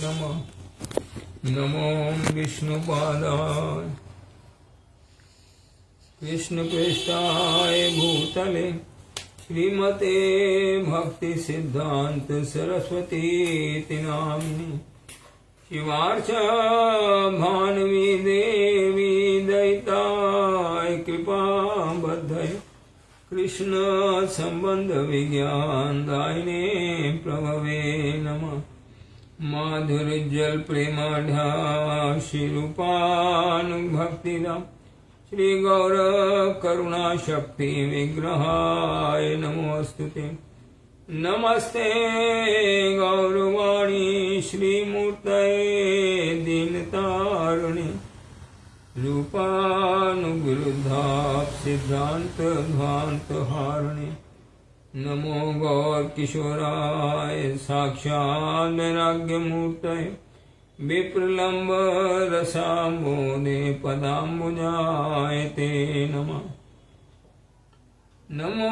नमः। नमो विष्णुपादाय कृष्णप्रेष्ठाय भूतले श्रीमते भक्ति सिद्धांत सरस्वती नामिने शिवार्चा भानवी देवी दयिताय कृपा बद्धय कृष्ण संबंध विज्ञान दायिने प्रभवे नमः। माधुर्यजल प्रेमाढ्यासी रूपानुभक्तिदा श्री गौर करुणा शक्ति विग्रहाय नमोस्तुते। नमस्ते गौरवाणी श्रीमूर्तये दीनतारिणे रूपानुविरुद्धा सिद्धांत ध्वांत हारिणे। नमो गौर किशोराय साक्षात् वैराग्यमूर्तये विप्रलम्ब रसाम्बोधे पदाम्बुजाय ते नमः। नमो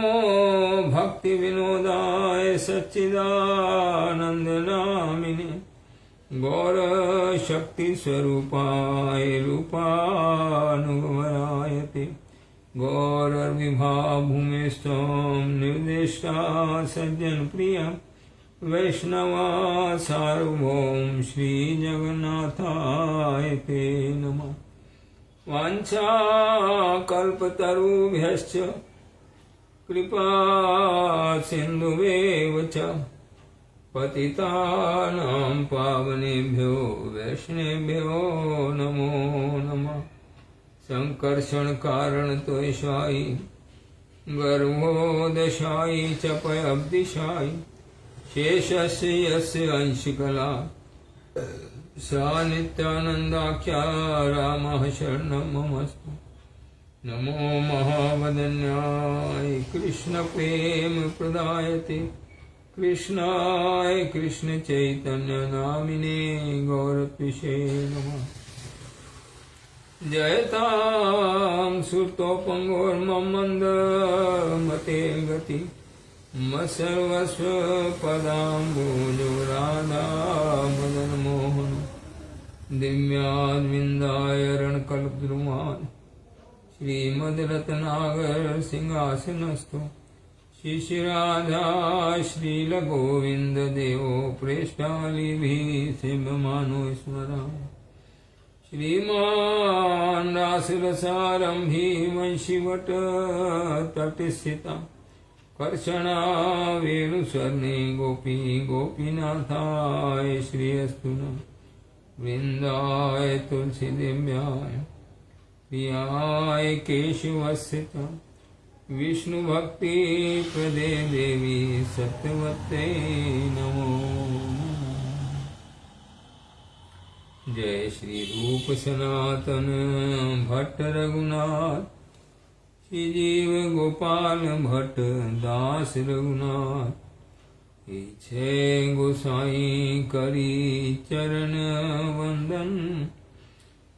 भक्ति विनोदाय सच्चिदानंदनामिने गौर शक्ति स्वरूपाय रूपानुगमनाय ते गौर विभाभूमिस्थं निर्दिष्टा सज्जन प्रिया वैष्णवा सार्वभौम श्री जगन्नाथाय ते नमः। वाञ्छा कल्पतरुभ्यश्च कृपा सिन्धुवेव च पतितानां पावनेभ्यो वैष्णवेभ्यो नमो नमः। संकर्षण कारण तोषायि गर्भोदशायि च पयब्दिशायि शेषस्य यस्य अंशकला सा नित्यानन्दाख्या रामः शरणं ममस्तु। नमो महावदन्याय कृष्ण प्रेम प्रदायते कृष्णाय कृष्ण चैतन्य नामिने गौरत्विषे नमः। जयतां सुतोपंगोर्मं मन्दमते गति मत्सर्वस्व पदाम्बुजो राधा मदन मोहन दिव्याद्विन्दायरणकल्पद्रुमान् श्रीमद्रत्नागर सिंहासनस्थो शिशिराधा श्रीलगोविन्द देवो प्रेष्ठालिभिः सेव्यमानो स्मरामि। श्रीमान् रासरसारम्भी वंशीवट तटिस्थिता कर्षणा वेणुस्वर्णे गोपी गोपीनाथाय श्रीयस्तु नः। वृन्दाय तुलसी देव्याय प्रियाय केशवस्य विष्णुभक्ति प्रदे देवी सत्यवत्यै नमो। जय श्री रूप सनातन भट्ट रघुनाथ श्री जीव गोपाल भट्ट दास रघुनाथ छे गोसाई करी चरण वंदन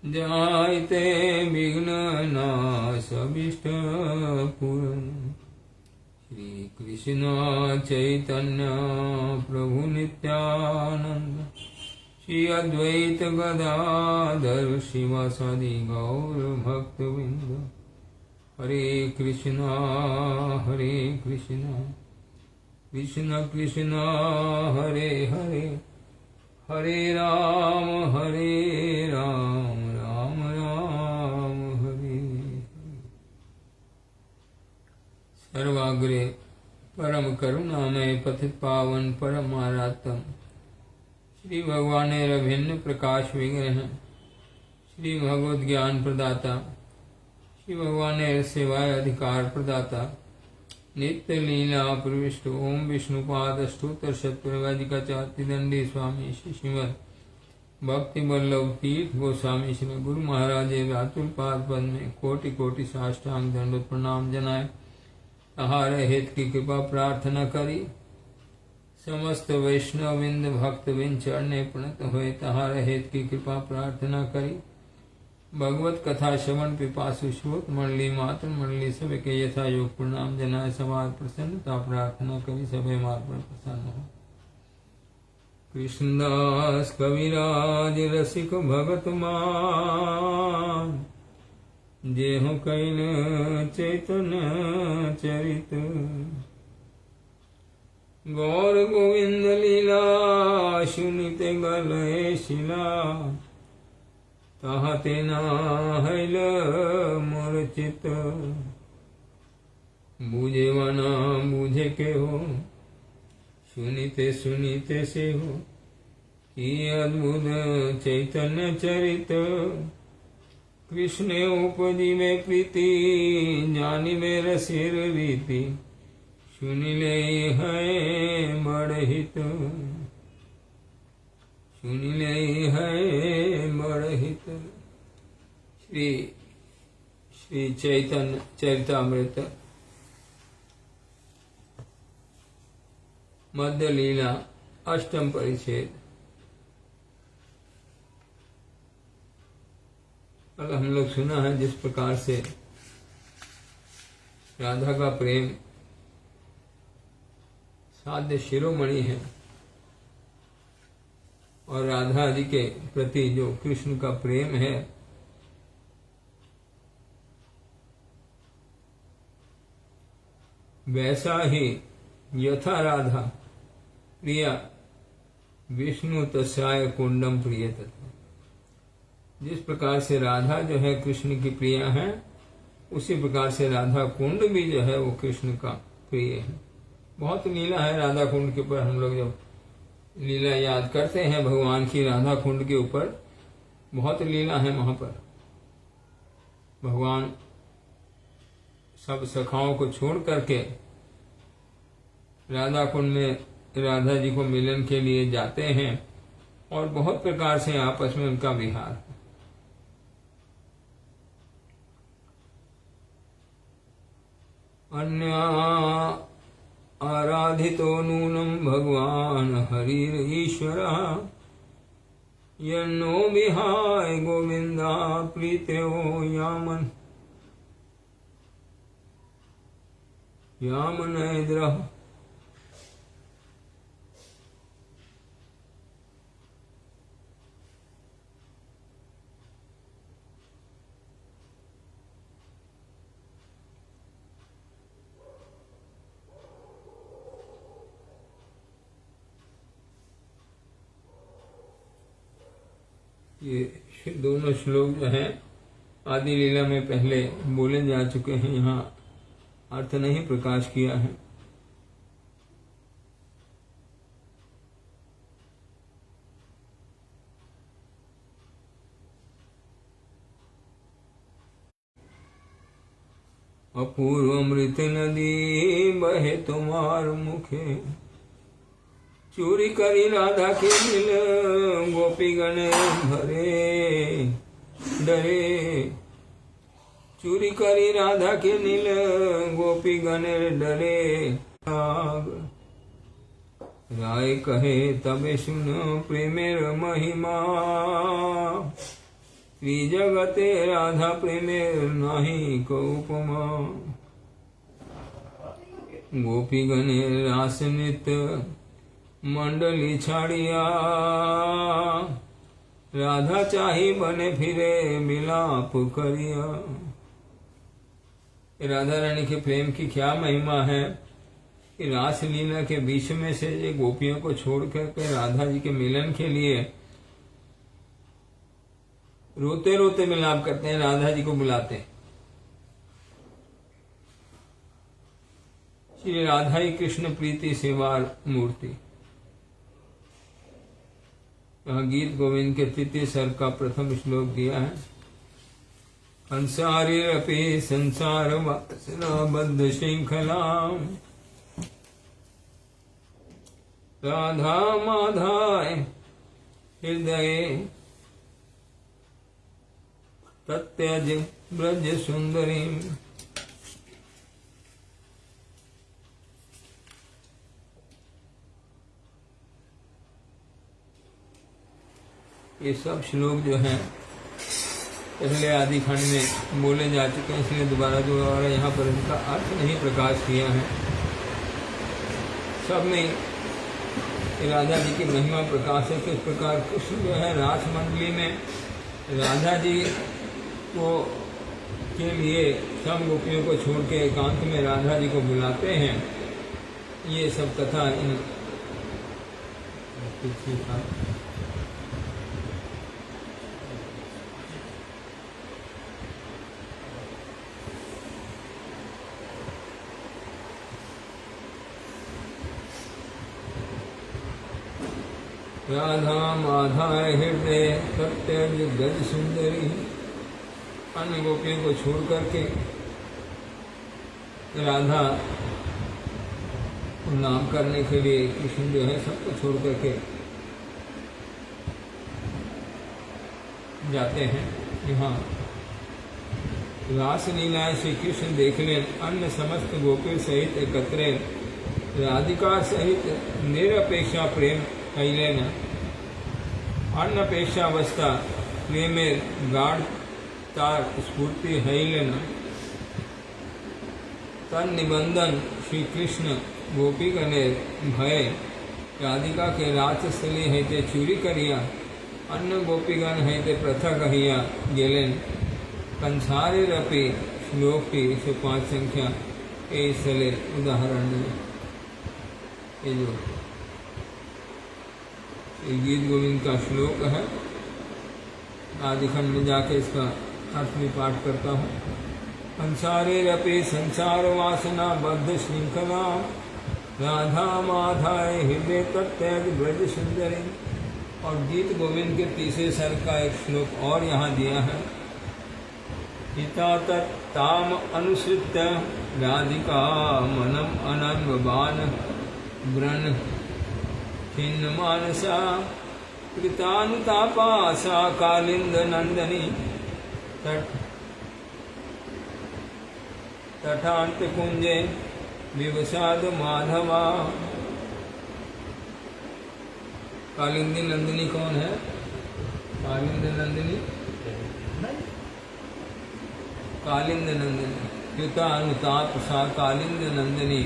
जायते विघ्न नाश अभीष्ट पूरन। श्री कृष्ण चैतन्य प्रभु नित्यानंद श्री अद्वैत गदाधर शिवासादि गौर भक्तवृंद। हरे कृष्णा कृष्ण कृष्ण हरे हरे हरे राम राम राम हरे। सर्वाग्रे परम करुणामय पतित पावन परमारातम श्री भगवानेर भिन्न प्रकाश विग्रह श्री भगवद ज्ञान प्रदाता श्री भगवानेर सेवाय अधिकार प्रदाता नित्य लीला प्रविष्ट ओम विष्णुपाद अष्टोत्तर शतप्रवादिकाचार्यदंडी स्वामी श्री श्रीमद भक्ति वल्लभ तीर्थ गोस्वामी श्री गुरु महाराज व्यातुल पाद पद में कोटि कोटि साष्टांग दंडोत प्रणाम जनाए। तहार हित की कृपा प्रार्थना करी समस्त वैष्णवविंद भक्तविंद चरणे प्रणत हुए। तहार हित की कृपा प्रार्थना करी भगवत कथा श्रवण पिपासु श्रोत मंडली मात्र मंडली सब के यथा योग प्रणाम जनाय। समाज प्रसन्नता प्रार्थना करी सभे मार्ग पर प्रसन्न हो। कृष्णदास कविराज रसिक भगत मान, जेहु कैल चैतन्य चरित। गौर गोविंद लीला सुनित गलय शिला, ताहते नाहैल मोर चित। बूझे वना बूझे के हो, सुनीते सुनीते से हो, कि अद्भुत चैतन्य चरित। कृष्ण उपजी में प्रीति, जानी में रसिर रीति, सुनि ले है बड़ हित, सुनि ले है बड़ हित। श्री श्री चैतन्य चरितामृत मध्य लीला अष्टम परिच्छेद। कल हम लोग सुना है जिस प्रकार से राधा का प्रेम साध्य शिरोमणि है, और राधा जी के प्रति जो कृष्ण का प्रेम है वैसा ही यथा राधा प्रिया विष्णु तस्याय कुंडम प्रिय तथा। जिस प्रकार से राधा जो है कृष्ण की प्रिया है, उसी प्रकार से राधा कुंड भी जो है वो कृष्ण का प्रिय है। बहुत लीला है राधा कुंड के ऊपर। हम लोग जब लीला याद करते हैं भगवान की राधा कुंड के ऊपर, बहुत लीला है वहां पर। भगवान सब सखाओं को छोड़ करके राधा कुंड में राधा जी को मिलन के लिए जाते हैं, और बहुत प्रकार से आपस में उनका विहार है। अन्या आराधितो नूनम भगवान हरिर ईश्वरः, यन्नो विहाय गोविंदा प्रीत्यो यामन यामनैद्रः। ये दोनों श्लोक जो हैं आदि लीला में पहले बोले जा चुके हैं, यहाँ अर्थ नहीं प्रकाश किया है। अपूर्व अमृत नदी बहे तुम्हार मुखे, चोरी करी राधा के दिल गोपी गण भरे डरे। चोरी करी राधा के नील गोपी गण डरे। राय कहे तबे सुन प्रेमेर महिमा, त्रिजगते राधा प्रेमेर नाही को उपमा। गोपी गणे रास नृत्य मंडली छाड़िया, राधा चाही बने फिरे मिलाप करिया। राधा रानी के प्रेम की क्या महिमा है कि रास लीला के बीच में से ये गोपियों को छोड़ करके राधा जी के मिलन के लिए रोते रोते मिलाप करते हैं, राधा जी को बुलाते हैं। श्री राधा ही कृष्ण प्रीति सेवार मूर्ति। गीत गोविंद के तृतीय सर्ग का प्रथम श्लोक दिया है। संसारिरपि संसार वासना बद्ध श्रृंखला, राधा माधाय हृदय तत्यज ब्रज सुंदरी। ये सब श्लोक जो हैं पहले आदि खंड में बोले जा चुके हैं, इसलिए दोबारा यहाँ पर इनका अर्थ नहीं प्रकाश किया है। सब में राधा जी की महिमा प्रकाश है। किस प्रकार कृष्ण जो है रास मंडली में राधा जी को के लिए सब गोपियों को छोड़ के एकांत में राधा जी को बुलाते हैं, ये सब कथा इन राधा माधाय हृदय प्रत्यज गज सुंदरी। अन्य गोपियों को छोड़ करके राधा को नाम करने के लिए कृष्ण जो है सबको छोड़ करके जाते हैं। यहाँ रास लीलाएं श्री कृष्ण देख लें, अन्य समस्त गोपी सहित एकत्र राधिका सहित निरपेक्षा प्रेम कैलेन अन्नपेक्षावस्था प्रेमेर गाढ़ तार स्फूर्ति हैलेन तन निबंधन श्री कृष्ण गोपी गणेर भय राधिका के राजस्थली हैते चूरी करिया अन्य गोपीगण हैते पृथक हइया गेलेन कंसारेरपि श्लोक की 105 संख्या ए स्थले उदाहरण ये जो गीत गोविंद का श्लोक है, आदि खंड में जाके इसका अर्थ भी पाठ करता हूँ। संसारेरपि संसार वासना बद्ध श्रृंखला राधा माधाय हृदय तत्त्यज ब्रज सुंदरी। और गीत गोविंद के तीसरे सर्ग का एक श्लोक और यहाँ दिया है। हिता तत्ताम अनुसृत्य राधिका मनम अनंग बान ब्रन खिन्न मानसा कृतानुतापा सा कालिंद नंदनी तटांत कुंजे विवसाद माधवा। कालिंदी नंदिनी कौन है? कालिंद नंदिनी, कालिंद नंदिनी कृता अनुताप सा कालिंद नंदिनी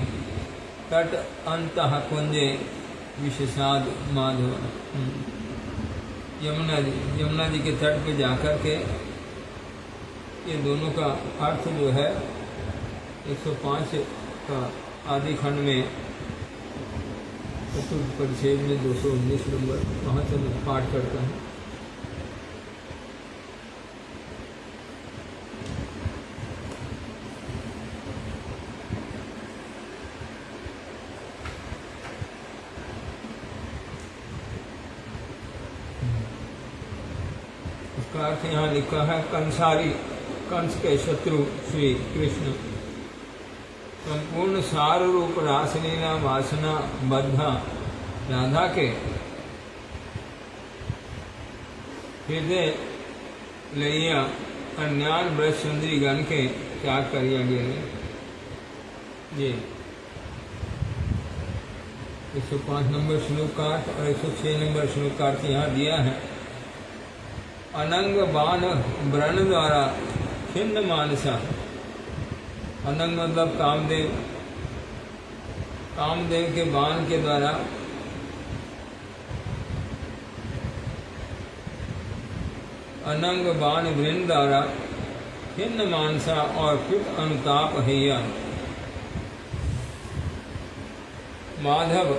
तट अंतः कुंजे विशेषाद माधव। यमुना जी के तट पे जाकर के ये दोनों का अर्थ जो है 105 का आदि खंड में चतुर्थ परिच्छेद में 219 नंबर वहाँ से मैं पाठ करता हूँ। इसका अर्थ यहाँ लिखा है, कंसारी कंस के शत्रु श्री कृष्ण संपूर्ण सार रूप रासलीला वासना बद्धा राधा के हृदय लैया अन्यान ब्रज सुंदरी गण के त्याग करिया गए। ये 105 नंबर श्लोक का अर्थ और 106 नंबर श्लोक का अर्थ यहाँ दिया है। अनंग बाण व्रण द्वारा खिन्न मानसा। अनंग मतलब कामदेव, कामदेव के बाण के द्वारा अनंग बाण वृंद द्वारा खिन्न मानसा और कृत अनुताप हैया। माधव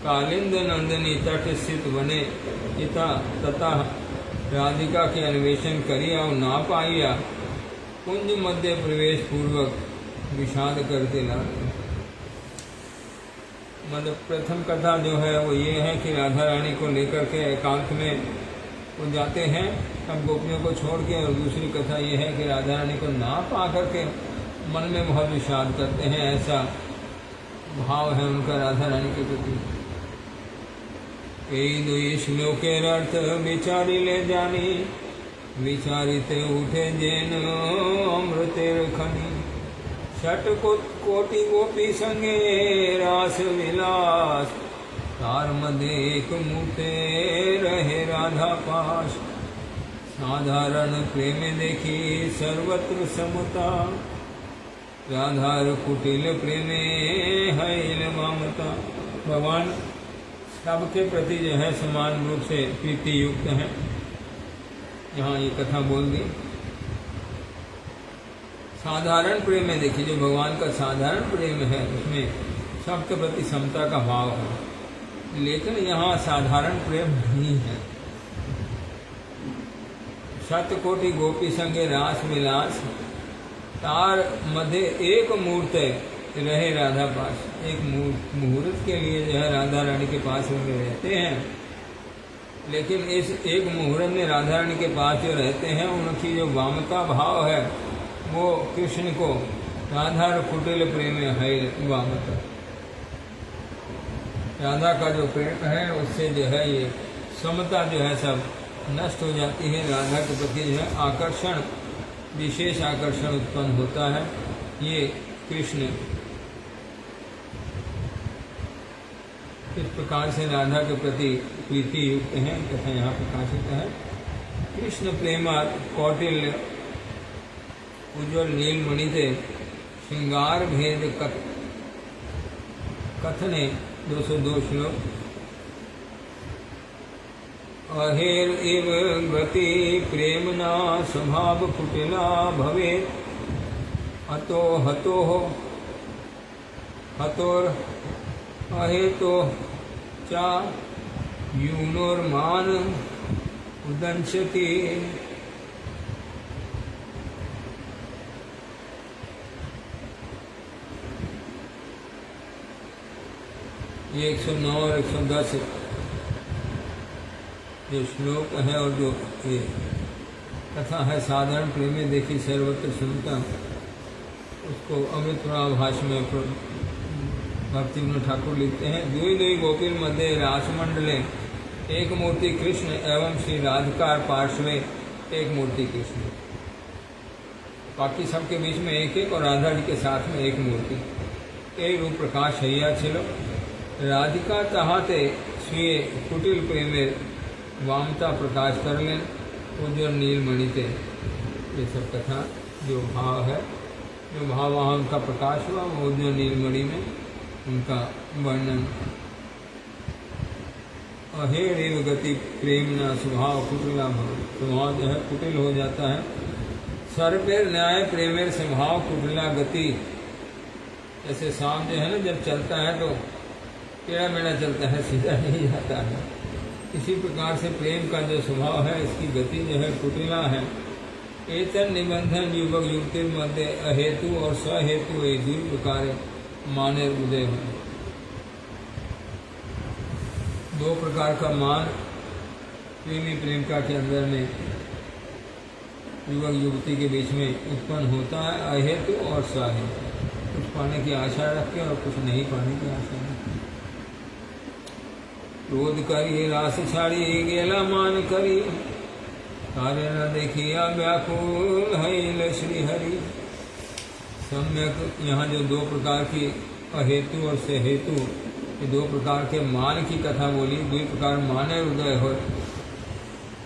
कालिंद नंदिनी तट स्थित बने इता तथा राधिका के अन्वेषण करिया और ना पाइया कुंज मध्य प्रवेश पूर्वक विषाद करते ला। मतलब प्रथम कथा जो है वो ये है कि राधा रानी को लेकर के एकांत में वो जाते हैं सब गोपियों को छोड़ के, और दूसरी कथा ये है कि राधा रानी को ना पा करके मन में बहुत विषाद करते हैं। ऐसा भाव है उनका राधा रानी के प्रति। श्लोकेर अर्थ विचारी ले जानी विचारित उठे जैन अमृतेर खनी। षट कोटि गोपी संगे रास विलास तार मध्य एक मुते रहे राधा पास। साधारण प्रेम देखी सर्वत्र समता राधार कुटिल प्रेमे हैल ममता। भगवान सबके प्रति जो है समान रूप से प्रीति युक्त है। यहाँ ये कथा बोल दी। साधारण प्रेम में देखिए, जो भगवान का साधारण प्रेम है उसमें सबके प्रति समता का भाव है, लेकिन यहाँ साधारण प्रेम नहीं है। शतकोटि गोपी संगे रास विलास, तार मध्य एक मूर्त रहे राधा पास। एक मुहूर्त के लिए जो है राधा रानी के पास वो रहते हैं, लेकिन इस एक मुहूर्त में राधा रानी के पास जो रहते हैं उनकी जो वामता भाव है वो कृष्ण को राधा कुटिल प्रेम है। वामता राधा का जो प्रेम है उससे जो है ये समता जो है सब नष्ट हो जाती है। राधा के प्रति जो है आकर्षण, विशेष आकर्षण उत्पन्न होता है। ये कृष्ण इस प्रकार से राधा के प्रति प्रीति युक्त है तथा यहाँ प्रकाशित है। कृष्ण प्रेमा कौटिल्य उज्ज्वल नीलमणि से श्रृंगार भेद कथने 202 श्लोक। अहेर इव गति प्रेमना स्वभाव कुटिला भवेत्, अतो हतो हतोर अहेतो चा यूनोर्मान उदंशति। ये 109 और 110 जो श्लोक है और जो ये कथा है साधारण प्रेम में देखी सर्वत्र सुनता, उसको अमृत भाष में भक्ति विनोद ठाकुर लिखते हैं। दुई दुई गोपीर मध्य रासमंडले एक मूर्ति कृष्ण एवं श्री राधिकार पार्श्वे एक मूर्ति कृष्ण। बाकी सबके बीच में एक एक और राधा जी के साथ में एक मूर्ति। एक रूप प्रकाश हैया छिलो राधिका चाहते स्वीय कुटिल प्रेमेर वामता प्रकाश कर लें उज्ज्वल नीलमणि थे। ये सब कथा जो भाव है, जो भाव वहाँ उनका प्रकाश हुआ वो उज्ज्वल नीलमणि में उनका वर्णन। अहेर एव गति प्रेमना स्वभाव कुटिला भव, स्वभाव जो है कुटिल हो जाता है। सर्वेर न्याय प्रेमेर स्वभाव कुटिला गति। जैसे सांप जो है ना जब चलता है तो टेढ़ा मेढ़ा चलता है, सीधा नहीं जाता है। इसी प्रकार से प्रेम का जो स्वभाव है इसकी गति जो है कुटिला है। एतन निबंधन युवक युवती मध्य अहेतु और सहेतु एक दुई प्रकार माने उदय है। दो प्रकार का मान प्रेमी प्रेमिका के अंदर में युवक युवती के बीच में उत्पन्न होता है, अहेतु और सहेतु। कुछ पाने की आशा रख के और कुछ नहीं पाने की आशा रख के। क्रोध करी रास छाड़ी गेला मान करी, कार्य न देखिया व्याकुल है श्री हरि। सम्यक यहाँ जो दो प्रकार की अहेतु और सहेतु, ये दो प्रकार के मान की कथा बोली। दो प्रकार माने उदय हो,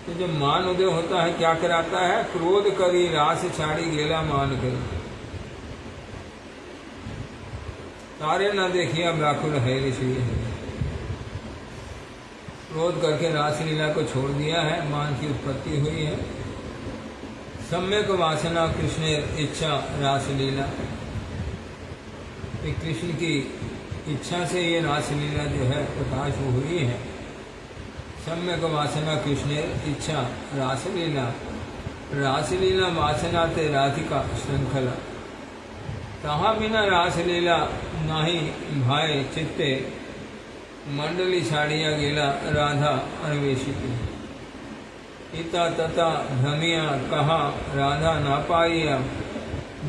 तो जब मान उदय होता है क्या कराता है? क्रोध करी रास छाड़ी गेला मान करी, तारे न देखिया व्याकुल है ऋषि। क्रोध करके रासलीला को छोड़ दिया है, मान की उत्पत्ति हुई है। सम्यक वासना कृष्ण इच्छा रासलीला, कृष्ण की इच्छा से ये रासलीला जो है प्रकाश हुई है। सम्यक वासना कृष्ण इच्छा रासलीला, रासलीला वासना ते राधिका श्रृंखला। तहाँ बिना रासलीला नाही भाई चित्ते, मंडली छाड़िया गेला राधा अन्वेषित। इता तथा भ्रमिया कहा राधा ना पाइया,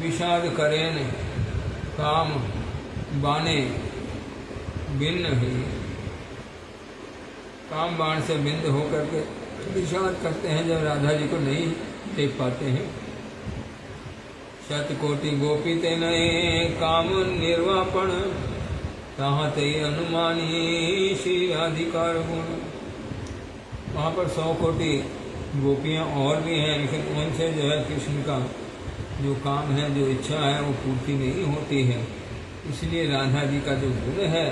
विषाद करेन काम बाने भिन्न है। काम बाण से भिन्न होकर के विषाद करते हैं जब राधा जी को नहीं देख पाते हैं। शतकोटि गोपी ते नए काम निर्वापण, कहाँ ते अनुमानी श्री अधिकार गुण। वहाँ पर 100 कोटि गोपियाँ और भी हैं, लेकिन उनसे जो है कृष्ण का जो काम है, जो इच्छा है वो पूर्ति नहीं होती है। इसलिए राधा जी का जो गुण है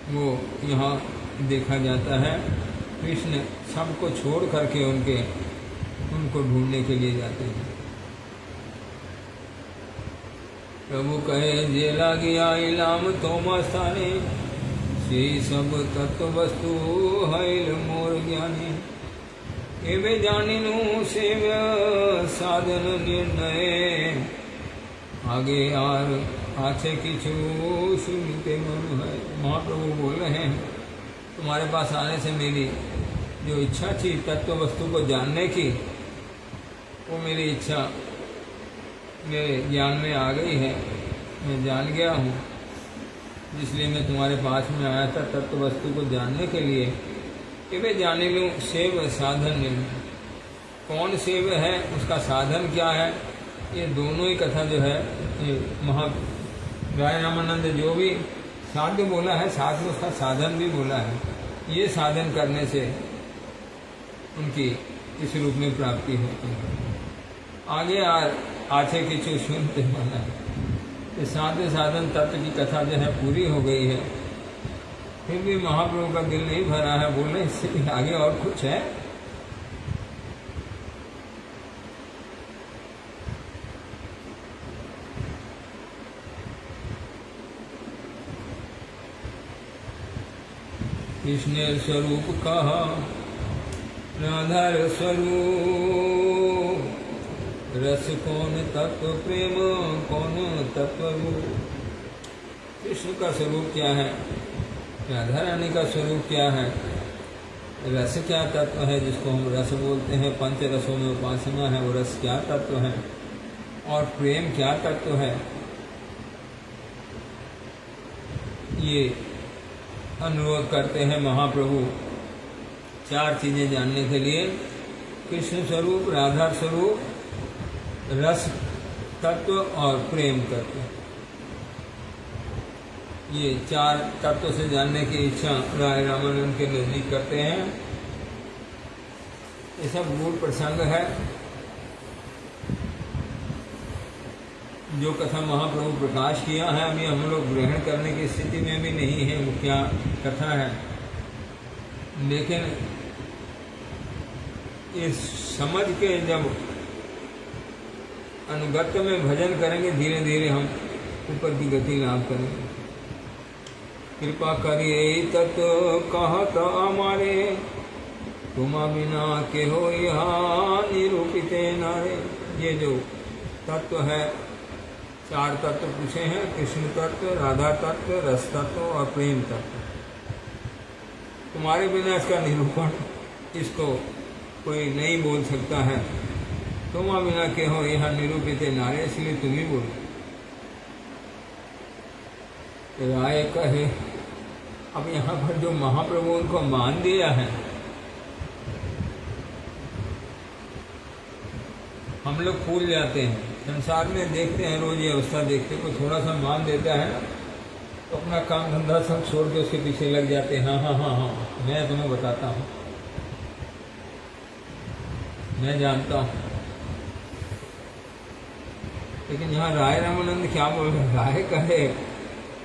वो यहाँ देखा जाता है। कृष्ण सबको छोड़ करके उनको ढूंढने के लिए जाते हैं। प्रभु कहे जे लागी आइलाम तोमा स्थाने, से सब तत्व वस्तु हैल मोर ज्ञानी। एवे जानिनु सेव्य साधन निर्णय, आगे आर आछे किछु सुनते मन है। महाप्रभु बोल रहे हैं तुम्हारे पास आने से मेरी जो इच्छा थी तत्व वस्तु को जानने की, वो मेरी इच्छा मेरे ज्ञान में आ गई है, मैं जान गया हूँ। इसलिए मैं तुम्हारे पास में आया था तत्व वस्तु को जानने के लिए। कि वे जाने लूँ सेव साधन निर्णय, कौन सेव है, उसका साधन क्या है। ये दोनों ही कथा जो है ये राय रामानंद जो भी साध्य बोला है, साथ में उसका साधन भी बोला है। ये साधन करने से उनकी इस रूप में प्राप्ति होती है। आगे आछे किचु सुनते माना है। ये साध्य साधन तत्व की कथा जो है पूरी हो गई है, फिर भी महाप्रभु का दिल नहीं भरा है। बोले इससे भी आगे और कुछ है। कृष्ण स्वरूप कहा राधार स्वरूप, रस कौन तत्व प्रेम कौन तत्व रूप। कृष्ण का स्वरूप क्या है, राधा रानी का स्वरूप क्या है, रस क्या तत्व है जिसको हम रस बोलते हैं, पंच रसों में उपासना है, वो रस क्या तत्व है, और प्रेम क्या तत्व है। ये अनुरोध करते हैं महाप्रभु चार चीजें जानने के लिए, कृष्ण स्वरूप, राधा स्वरूप, रस तत्व और प्रेम तत्व। ये चार तत्व से जानने की इच्छा राय रामानंद के नजदीक करते हैं। ये सब मूल प्रसंग है। जो कथा महाप्रभु प्रकाश किया है अभी हम लोग ग्रहण करने की स्थिति में भी नहीं है, वो क्या कथा है, लेकिन इस समझ के जब अनुगत्य में भजन करेंगे धीरे धीरे हम ऊपर की गति लाभ करेंगे। कृपा करिए तत्व कहत हमारे, तुमा बिना के हो यहाँ निरूपित नारे। ये जो तत्व है, चार तत्व पूछे हैं, कृष्ण तत्व, राधा तत्व, रस तत्व और प्रेम तत्व। तुम्हारे बिना इसका निरूपण इसको कोई नहीं बोल सकता है। तुम बिना के हो यहाँ निरूपित नारे, इसलिए तुम ही बोलो। राय कहे, अब यहाँ पर जो महाप्रभु उनको मान दिया है, हम लोग भूल जाते हैं। संसार में देखते हैं, रोज ये अवस्था देखते हैं, कोई थोड़ा सा मान देता है तो अपना काम धंधा सब छोड़ के उसके पीछे लग जाते हैं। हाँ हाँ हाँ हाँ मैं तुम्हें बताता हूँ, मैं जानता हूँ। लेकिन यहाँ राय रामानंद क्या बोल रहे हैं, राय कहे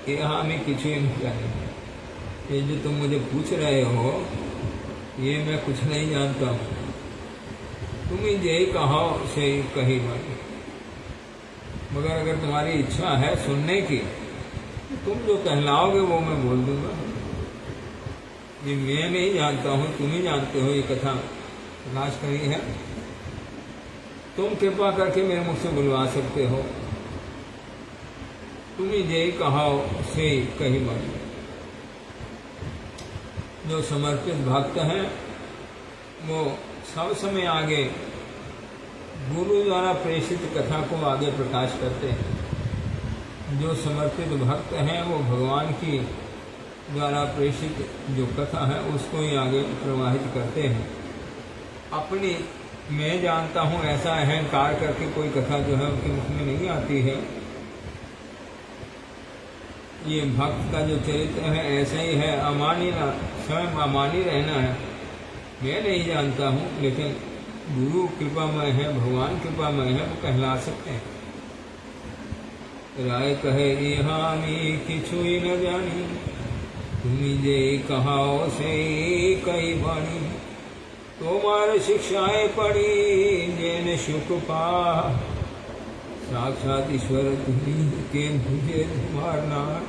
कि यहाँ हमें कुछ ही नहीं करेंगे। ये जो तुम मुझे पूछ रहे हो ये मैं कुछ नहीं जानता हूँ, तुम्हें यही कहा से कही बात। मगर अगर तुम्हारी इच्छा है सुनने की, तो तुम जो कहलाओगे वो मैं बोल दूंगा। ये मैं नहीं जानता हूँ, तुम ही जानते हो। ये कथा प्रकाश करी है, तुम कृपा करके मेरे मुख से बुलवा सकते हो। तुम ही यही कहाओ से कही बात। जो समर्पित भक्त हैं वो सब समय आगे गुरु द्वारा प्रेषित कथा को आगे प्रकाश करते हैं। जो समर्पित भक्त हैं वो भगवान की द्वारा प्रेषित जो कथा है उसको ही आगे प्रवाहित करते हैं। अपनी मैं जानता हूँ ऐसा अहंकार करके कोई कथा जो है उनके मुख में नहीं आती है। ये भक्त का जो चरित्र है ऐसा ही है, अमानी ना, स्वयं अमानी रहना है। मैं नहीं जानता हूँ, लेकिन गुरु कृपामय है, भगवान कृपामय है, वो कहला सकते हैं। राय कहे यहाँ किछु ही न जानी, तुम्ही जे कहाओ से कई वाणी, तोमार शिक्षाएं पढ़ी जैन सुख पा। साक्षात ईश्वर तुम्ही के मुझे तुम्हार नाम,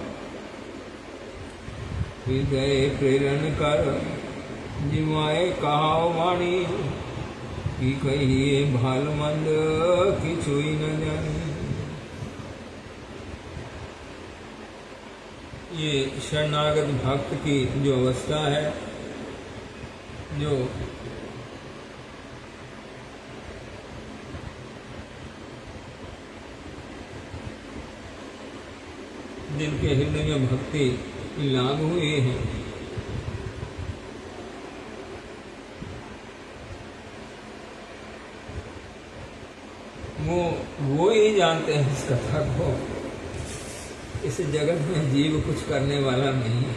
हृदय प्रेरण कर जिमाए कहाओ वाणी, कि कहिए भाल मंद किछुई न जानी। ये शरणागत भक्त की जो अवस्था है, जो जिनके हृदय में भक्ति लाभ हुए हैं, वो ही जानते हैं इस कथा को। इस जगत में जीव कुछ करने वाला नहीं है,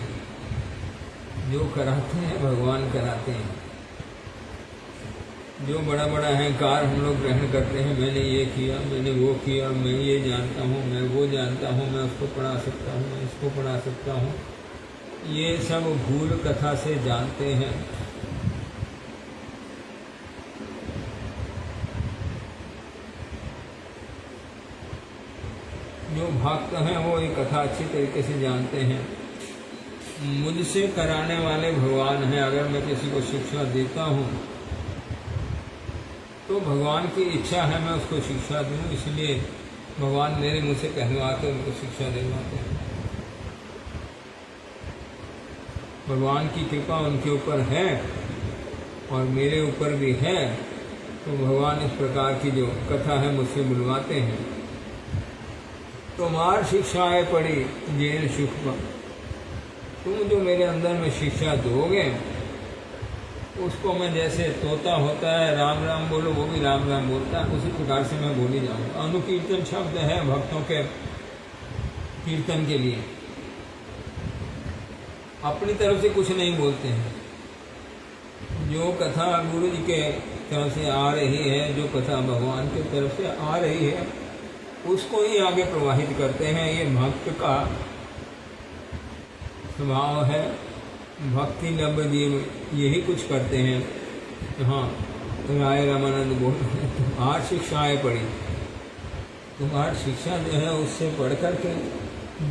जो कराते हैं भगवान कराते हैं। जो बड़ा बड़ा अहंकार हम लोग ग्रहण करते हैं, मैंने ये किया, मैंने वो किया, मैं ये जानता हूँ, मैं वो जानता हूँ, मैं उसको पढ़ा सकता हूँ, मैं इसको पढ़ा सकता हूँ, ये सब भूल कथा से जानते हैं। जो भक्त हैं वो ये कथा अच्छी तरीके से जानते हैं। मुझसे कराने वाले भगवान हैं। अगर मैं किसी को शिक्षा देता हूँ तो भगवान की इच्छा है मैं उसको शिक्षा दूँ, इसलिए भगवान मेरे मुँह से कहलवा के उनको शिक्षा दिलवाते हैं। भगवान की कृपा उनके ऊपर है और मेरे ऊपर भी है, तो भगवान इस प्रकार की जो कथा है मुझसे बुलवाते हैं। तुम्हार शिक्षाएं पढ़ी जैन सुख पा, तुम जो मेरे अंदर में शिक्षा दोगे उसको मैं, जैसे तोता होता है राम राम बोलो, वो भी राम राम बोलता है, उसी प्रकार से मैं बोली जाऊंगा। अनुकीर्तन शब्द है भक्तों के कीर्तन के लिए, अपनी तरफ से कुछ नहीं बोलते हैं। जो कथा गुरु जी के तरफ से आ रही है, जो कथा भगवान की तरफ से आ रही है, उसको ही आगे प्रवाहित करते हैं। ये भक्त का स्वभाव है। भक्ति नव जीव यही कुछ करते हैं। हाँ, राय रामानंद बोल रहे हैं, तुम्हार शिक्षाएं पढ़ी, तुम्हार शिक्षा जो है उससे पढ़ करके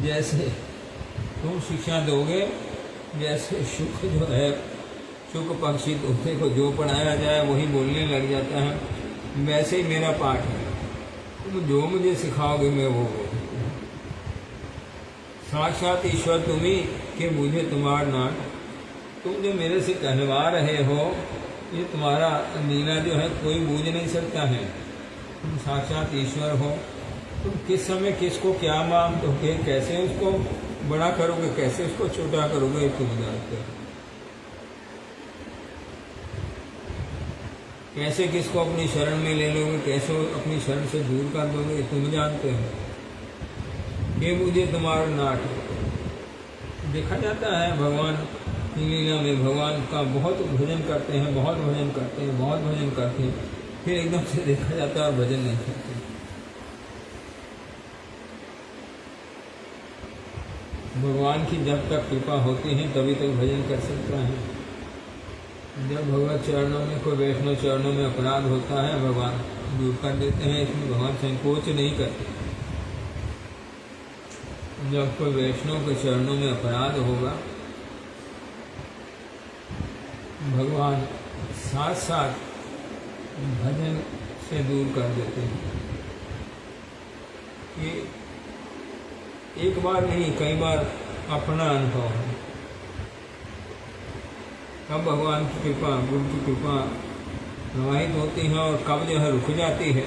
जैसे तुम शिक्षा दोगे, जैसे सुख जो है, सुख पक्षी तोते को जो पढ़ाया जाए वही बोलने लग जाता है, वैसे ही मेरा पाठ है। तुम जो मुझे सिखाओगे मैं वो बोलूँगा। साक्षात ईश्वर तुम्ही के मुझे तुम्हार नाम, तुम जो मेरे से कहलवा रहे हो, ये तुम्हारा लीला जो है कोई बूझ नहीं सकता है। तुम साक्षात ईश्वर हो, तुम किस समय किसको क्या मानोगे, कैसे उसको बड़ा करोगे, कैसे उसको छोटा करोगे, तुम जानते हो। कैसे किसको अपनी शरण में ले लोगे, कैसे अपनी शरण से दूर कर दोगे, तुम जानते हो। ये मुझे तुम्हारा नाट देखा जाता है। भगवान की लीला में भगवान का बहुत भजन करते हैं, बहुत भजन करते हैं, बहुत भजन करते हैं, फिर एकदम से देखा जाता है भजन नहीं करते। भगवान की जब तक कृपा होती है तभी तक भजन कर सकता है। जब भगवत चरणों में, कोई वैष्णव चरणों में अपराध होता है, भगवान दूर कर देते हैं। इसमें भगवान संकोच नहीं करते। जब कोई वैष्णव के चरणों में अपराध होगा, भगवान साथ साथ भजन से दूर कर देते हैं। ये एक बार नहीं, कई बार अपना अनुभव है। कब भगवान की कृपा, गुरु की कृपा प्रवाहित होती है और कब जो है रुक जाती है,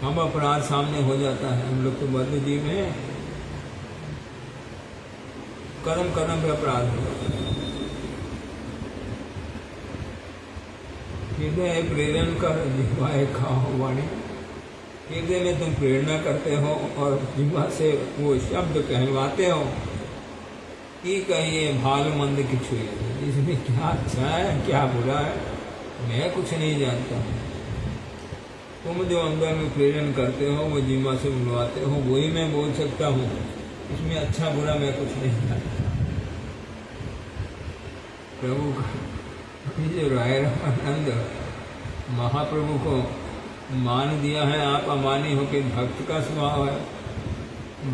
कब अपराध सामने हो जाता है। हम लोग तो बद्ध जीव हैं, कदम कदम पे अपराध हो जाता है। हृदय प्रेरण कर जिह्वाए खाओ वाणी, हृदय में तुम प्रेरणा करते हो और जिह्वा से वो शब्द कहलवाते हो कि कहिए भाल मंद किछु, इसमें क्या अच्छा है क्या बुरा है, मैं कुछ नहीं जानता हूँ। तुम जो अंदर में प्रेरण करते हो, वो जिह्वा से बुलवाते हो, वही मैं बोल सकता हूँ। इसमें अच्छा बुरा मैं कुछ नहीं जानता। प्रभु का अभी जो राय रामानंद महाप्रभु को मान दिया है, आप अमानी हो के भक्त का स्वभाव है,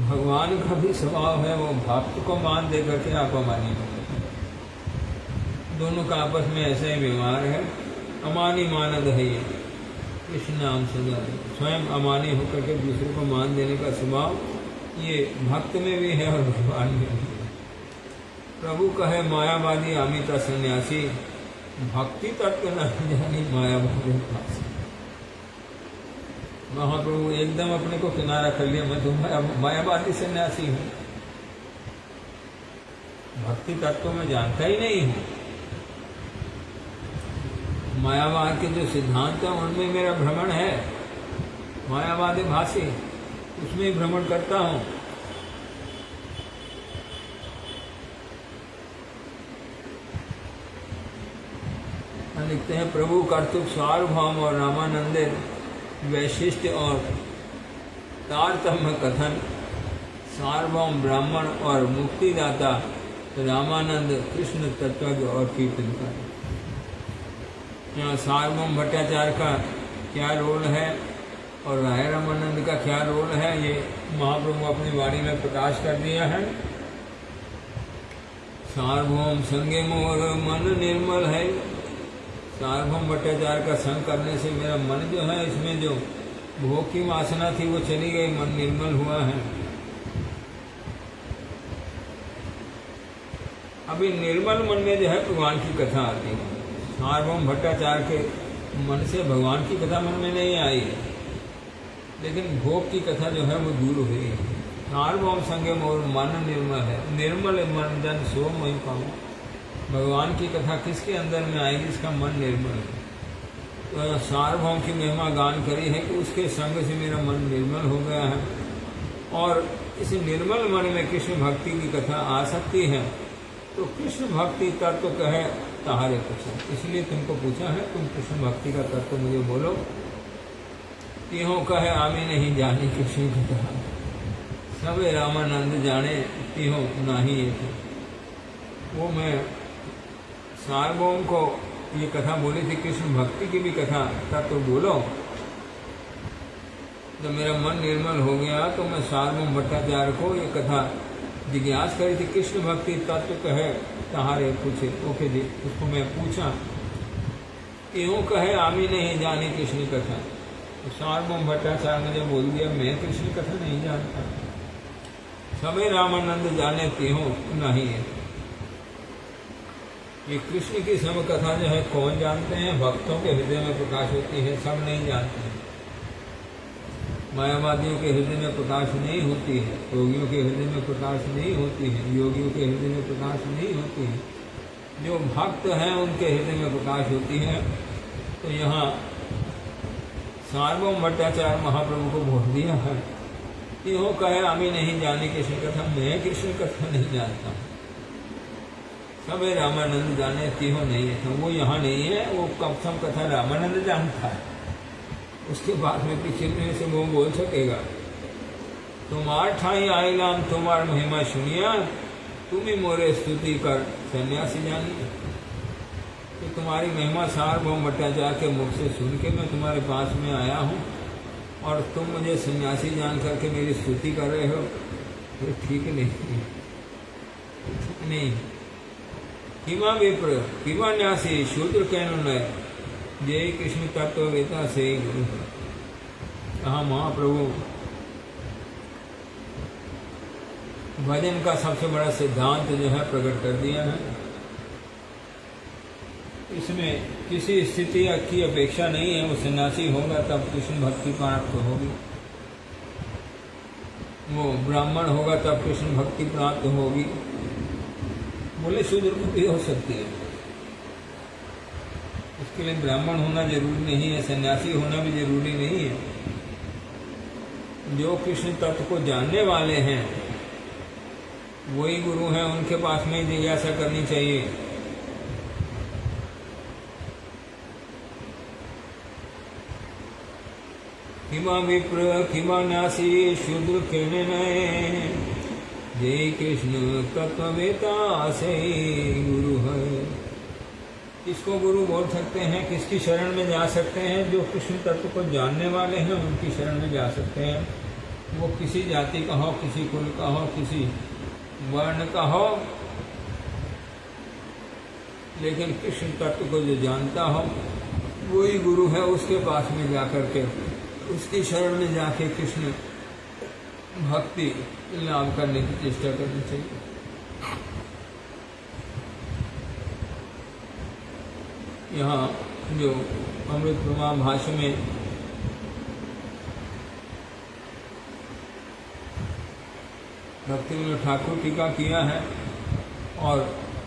भगवान का भी स्वभाव है, वो भक्त को मान दे करके आप अमानी हो। दोनों का आपस में ऐसा ही व्यवहार है, अमानी मानद है ये कृष्ण नाम सदा। स्वयं अमानी होकर के दूसरे को मान देने का स्वभाव ये भक्त में भी है और भगवान में भी है। प्रभु कहे मायावादी अमिता सन्यासी, भक्ति तत्व नहीं जानी मायावादी भाषी। महाप्रभु एकदम अपने को किनारा कर लिया, मैं तो मायावादी सन्यासी हूँ, भक्ति तत्व में जानता ही नहीं हूँ। मायावाद के जो सिद्धांत है उनमें मेरा भ्रमण है, मायावादी भाषी उसमें ही भ्रमण करता हूँ। लिखते हैं प्रभु कर्तुक सार्वभौम और रामानंदे वैशिष्ट और तारतम्य कथन, सार्वभौम ब्राह्मण और मुक्तिदाता रामानंद कृष्ण तत्वज्ञ और कीर्तनकार। यहाँ सार्वभौम भट्टाचार्य का क्या रोल है और राय रामानंद का क्या रोल है, ये महाप्रभु अपनी वाणी में प्रकाश कर दिया है। सार्वभौम संगे मोर मन निर्मल है, सार्वभौम भट्टाचार्य का संग करने से मेरा मन जो है, इसमें जो भोग की वासना थी वो चली गई, मन निर्मल हुआ है। अभी निर्मल मन में जो है भगवान की कथा आती है। सार्वभौम भट्टाचार्य के मन से भगवान की कथा मन में नहीं आई है, लेकिन भोग की कथा जो है वो दूर हुई है। सार्वभौम संगे मोर मन निर्मल है, निर्मल मन जन सो मोहि पाऊं। भगवान की कथा किसके अंदर में आएगी, जिसका मन निर्मल है। तो सार्वभौम की महिमा गान करी है कि उसके संग से मेरा मन निर्मल हो गया है, और इस निर्मल मन में कृष्ण भक्ति की कथा आ सकती है। तो कृष्ण भक्ति तत्व कहे तारे कुछ, इसलिए तुमको पूछा है, तुम कृष्ण भक्ति का तत्व मुझे बोलो। तीहों कहे आमी नहीं जानी कृष्ण की कथा, सबे रामानंद जाने तीहों नाही ये थे। वो मैं सार्वभौम को ये कथा बोली थी, कृष्ण भक्ति की भी कथा तत्व बोलो। जब मेरा मन निर्मल हो गया तो मैं सार्वभौम भट्टाचार्य को ये कथा जिज्ञास करी थी, कृष्ण भक्ति तत्व कहे तहारे पूछे। ओके जी, उसको मैं पूछा, क्यों कहे आमी नहीं जानी कृष्ण कथा। तो सार्वभौम भट्टाचार्य ने जब बोल दिया मैं कृष्ण कथा नहीं जानता, सबे रामानंद जाने त्यों नहीं है। ये कृष्ण की सब कथा जो है कौन जानते हैं, भक्तों के हृदय में प्रकाश होती है, सब नहीं जानते हैं। मायावादियों के हृदय में प्रकाश नहीं होती है, योगियों के हृदय में प्रकाश नहीं होती है, योगियों के हृदय में प्रकाश नहीं होती है। जो भक्त हैं उनके हृदय में प्रकाश होती है। तो यहाँ सार्वभौम भट्टाचार्य महाप्रभु को बोल दिया है, तीहों कहे आमी नहीं जानी कृष्ण कथा, मैं कृष्ण कथा नहीं जानता हूँ। सबे रामानंद जाने तीहों नहीं है। तो वो यहाँ नहीं है, वो कम कथा रामानंद जानता है, उसके बाद में पीछे से वो बोल सकेगा। तुम्हार ठाई आईलाम तुम्हार महिमा सुनिया, तुम ही मोरे स्तुति कर सन्यासी जानी। तो तुम्हारी महिमा सार्वभौम भट्टाचार्य के मुख से सुन के मैं तुम्हारे पास में आया हूँ, और तुम मुझे सन्यासी जान करके मेरी स्तुति कर रहे हो, तो ठीक नहीं। किमा विप्र किमा न्यासी शूद्र कहन नय, जय कृष्ण तत्ववेता से गुरु। कहा महाप्रभु भजन का सबसे बड़ा सिद्धांत जो है प्रकट कर दिया है। इसमें किसी स्थिति की अपेक्षा नहीं है, वो सन्यासी होगा तब कृष्ण भक्ति प्राप्त होगी, वो ब्राह्मण होगा तब कृष्ण भक्ति प्राप्त होगी। बोले शूद्र भी हो सकती है, उसके लिए ब्राह्मण होना जरूरी नहीं है, सन्यासी होना भी जरूरी नहीं है। जो कृष्ण तत्व को जानने वाले हैं वही गुरु हैं, उनके पास में जिज्ञासा करनी चाहिए। किमा विप्र किमा नासी शूद्र कहने नए, जय कृष्ण तत्ववेता से गुरु है। किसको गुरु बोल सकते हैं, किसकी शरण में जा सकते हैं? जो कृष्ण तत्व को जानने वाले हैं उनकी शरण में जा सकते हैं। वो किसी जाति का हो, किसी कुल का हो, किसी वर्ण का हो, लेकिन कृष्ण तत्व को जो जानता हो वही गुरु है। उसके पास में जाकर के, उसकी शरण में जाके कृष्ण भक्ति लाभ करने की चेष्टा करनी चाहिए। यहाँ जो अमृत प्रभा भाष्य में भक्ति विनोद ठाकुर टीका किया है और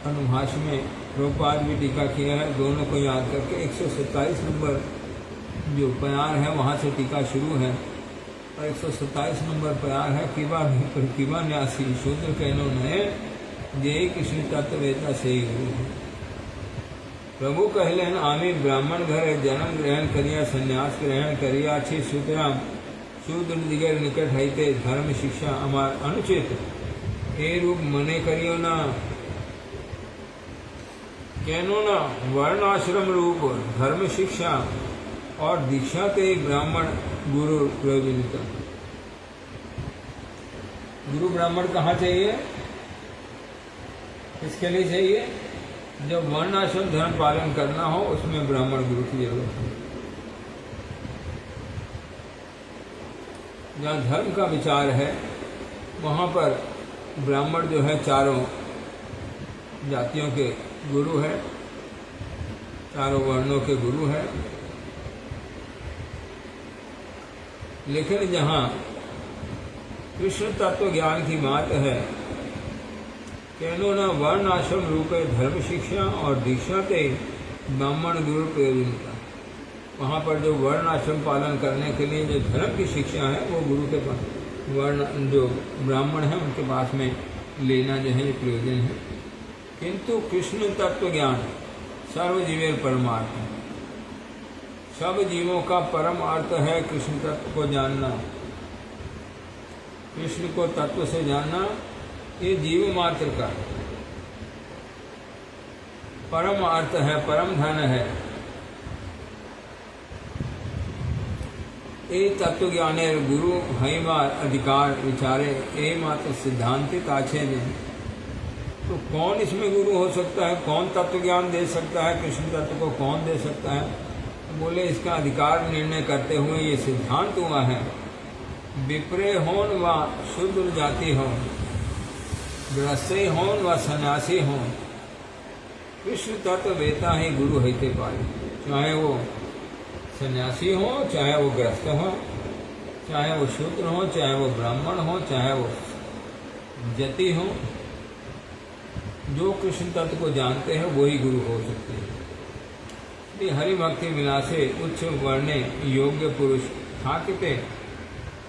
अनुभाष्य में प्रभुपाद भी टीका किया है। दोनों को याद करके 127 नंबर जो प्यार है वहाँ से टीका शुरू है और 127 नंबर प्यार है किबा न्यासी शूद्र कहनो नए जय कृष्ण तत्ववेता से ही गुरु है। प्रभु कहलेन आमी ब्राह्मण घर जन्म ग्रहण करिया संन्यास ग्रहण करिया छी सुतराम शूद्र दिगर निकट हईते धर्म शिक्षा अमार अनुचित ए रूप मने करियो ना कहनो ना वर्ण आश्रम रूप धर्म शिक्षा और दीक्षा ते ब्राह्मण गुरु प्रयोजनित। गुरु ब्राह्मण कहाँ चाहिए, किसके लिए चाहिए? जब वर्ण आश्रम धर्म पालन करना हो उसमें ब्राह्मण गुरु की जरूरत है। जहाँ धर्म का विचार है वहाँ पर ब्राह्मण जो है चारों जातियों के गुरु है, चारों वर्णों के गुरु है। लेकिन जहाँ कृष्ण तत्व ज्ञान की बात है, कहनो न वर्ण आश्रम रूपे धर्म शिक्षा और दीक्षा ते ब्राह्मण गुरु प्रयोजनता। वहाँ पर जो वर्ण आश्रम पालन करने के लिए जो धर्म की शिक्षा है वो गुरु के पास, वर्ण जो ब्राह्मण है उनके पास में लेना जो है ये प्रयोजन है। किंतु कृष्ण तत्व ज्ञान सर्वजीवेर परमार्थ, सब जीवों का परम अर्थ है कृष्ण तत्व को जानना। कृष्ण को तत्व से जानना ये जीव मात्र का परम अर्थ है, परम धन है। ये तत्व ज्ञाने गुरु हईमार अधिकार विचारे ए मात्र सिद्धांतिक आछे ने। तो कौन इसमें गुरु हो सकता है, कौन तत्व ज्ञान दे सकता है, कृष्ण तत्व को कौन दे सकता है? बोले इसका अधिकार निर्णय करते हुए ये सिद्धांत हुआ है, विप्रे होन व शूद्र जाति हो, गृहस्थी होन व सन्यासी हो, कृष्ण तत्व वेता ही गुरु हैते पाए। चाहे वो सन्यासी हो, चाहे वो गृहस्थ हो, चाहे वो शूद्र हो, चाहे वो ब्राह्मण हो, चाहे वो जति हो, जो कृष्ण तत्व को जानते हैं वही गुरु हो सकते हैं। हरि भक्ति विलासे उच्च वर्णे योग्य पुरुष थाकते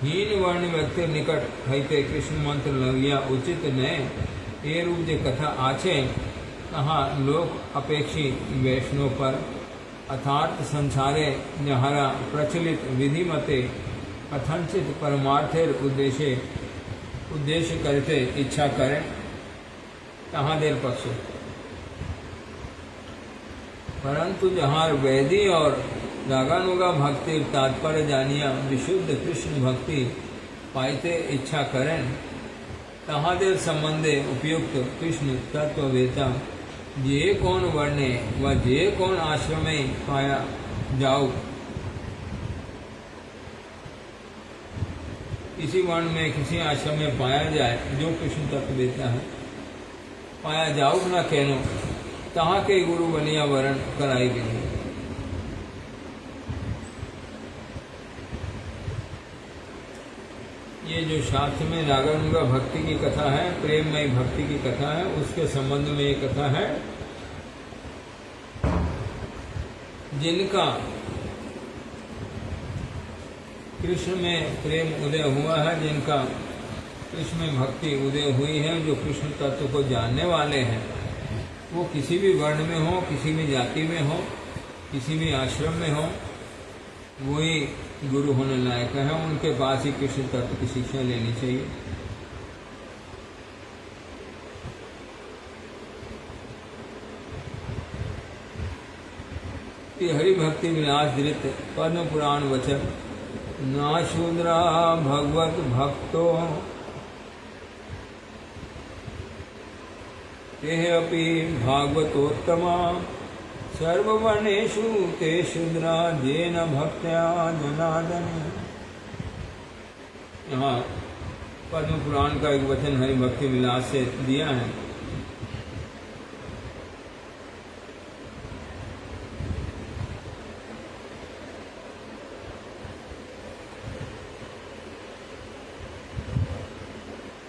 हीन वर्ण व्यक्ति निकट हईते कृष्ण मंत्र लगिया उचित नये। ये रूप जे कथा आछे कहाँ लोक अपेक्षी वैष्णव पर अथार्थ संसारे जहारा प्रचलित विधि मते कथनचित परमार्थेर उद्देश्य करते इच्छा करें कहाँ देर पक्ष। परंतु जहाँ वैदी और रागानुगा भक्ति तात्पर्य जानिया विशुद्ध कृष्ण भक्ति पाइते इच्छा करें तहाँ देर संबंधे उपयुक्त कृष्ण तत्ववेता जे कौन वर्णे व जे कौन आश्रमे पाया जाओ। किसी वर्ण में किसी आश्रम में पाया जाए जो कृष्ण तत्ववेता है, पाया जाओ न कहनो तहाँ के गुरु बनिया वर्ण कराई गई। ये जो शास्त्र में रागानुगा भक्ति की कथा है, प्रेममय भक्ति की कथा है, उसके संबंध में ये कथा है। जिनका कृष्ण में प्रेम उदय हुआ है, जिनका कृष्ण में भक्ति उदय हुई है, जो कृष्ण तत्व को जानने वाले हैं, वो किसी भी वर्ण में हो, किसी भी जाति में हो, किसी भी आश्रम में हो, वही गुरु होने लायक है। उनके पास ही कृष्ण तत्व की शिक्षा लेनी चाहिए। श्री हरि भक्ति विलास धृत पद्म पुराण वचन। ना शूद्रा भगवत भक्तो ते अपि भागवतोत्तमा सर्ववर्णेषु ते शूद्रा येन भक्त्या जनार्दन। यहाँ पद्म पुराण का एक वचन हरि भक्ति विलास से दिया है।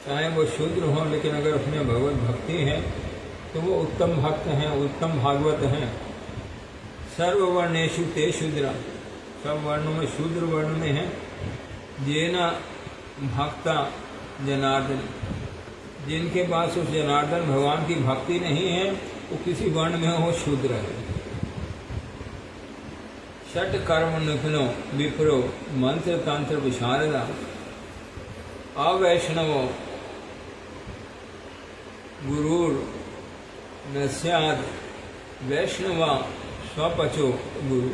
चाहे वो शूद्र हो, लेकिन अगर उसमें भगवत भक्ति है तो वो उत्तम भक्त हैं, उत्तम भागवत हैं। सर्ववर्णेषु ते शूद्रा, सब वर्णों में शूद्र वर्ण में है। जेना भक्ता जनार्दन, जिनके पास उस जनार्दन भगवान की भक्ति नहीं है वो किसी वर्ण में हो शूद्र है। षट कर्म निपुणो विप्रो मंत्र तंत्र विशारदा अवैष्णवो गुरुर न स्याद वैष्णवा स्वपचो गुरु।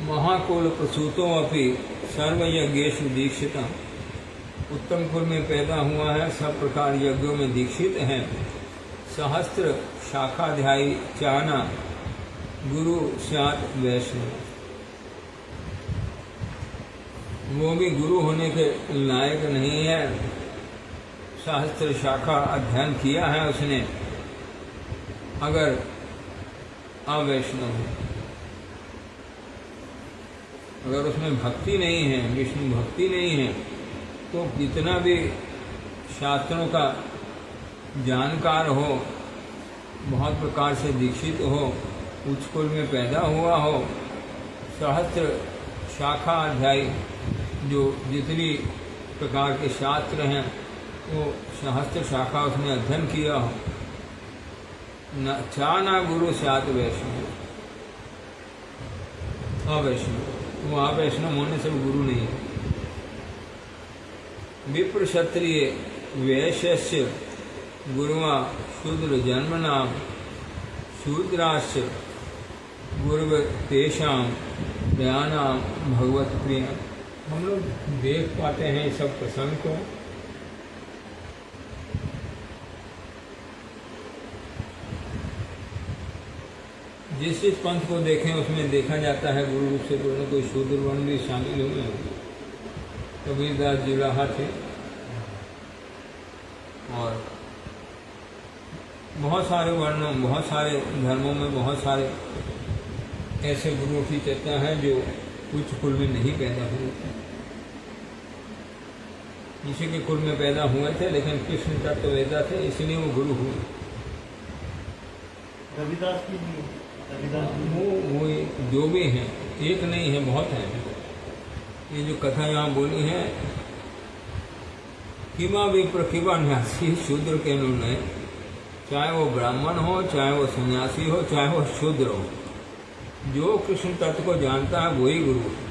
महाकुल प्रसूतो अपि सर्वयज्ञेषु दीक्षिता, उत्तम कुल में पैदा हुआ है, सब प्रकार यज्ञों में दीक्षित है। सहस्त्र शाखाध्यायी चाना गुरु स्यात् वैष्णव, वो भी गुरु होने के लायक नहीं है। सहस्त्र शाखा अध्ययन किया है उसने, अगर अवैष्णव है, अगर उसमें भक्ति नहीं है, विष्णु भक्ति नहीं है, तो कितना भी शास्त्रों का जानकार हो, बहुत प्रकार से दीक्षित हो, उच्च कुल में पैदा हुआ हो, सहस्त्र शाखा अध्यायी जो जितनी प्रकार के शास्त्र हैं वो सहस्त्र शाखा उसने अध्ययन किया हो, न चाना गुरु स्यात् वैष्णव, अवैष्णव, वो अवैष्णव होने से गुरु नहीं है। विप्र क्षत्रिय वैश्य गुरुआ शूद्र जन्म नाम शूद्राश्च गुरु तेषाम दयानाम भगवत प्रिय। हम लोग देख पाते हैं इस सब प्रसंग को। जिस पंथ को देखें उसमें देखा जाता है गुरु रूप से कोई न कोई शूद्र वर्ण भी शामिल हुए हैं। कबीरदास जुलाहा थे और बहुत सारे वर्णों, बहुत सारे धर्मों में बहुत सारे ऐसे गुरुओं की चर्चा है जो उच्च कुल में नहीं पैदा हुए थे, किसी के कुल में पैदा हुए थे लेकिन कृष्ण तत्ववेता थे, इसलिए वो गुरु हुए। रविदास की वो जो भी हैं, एक नहीं है, बहुत हैं। ये जो कथा यहाँ बोली है, किमा विप्र किमा न्यासी शूद्र के निर्णय, चाहे वो ब्राह्मण हो, चाहे वो सन्यासी हो, चाहे वो शूद्र हो, जो कृष्ण तत्व को जानता है वही गुरु है।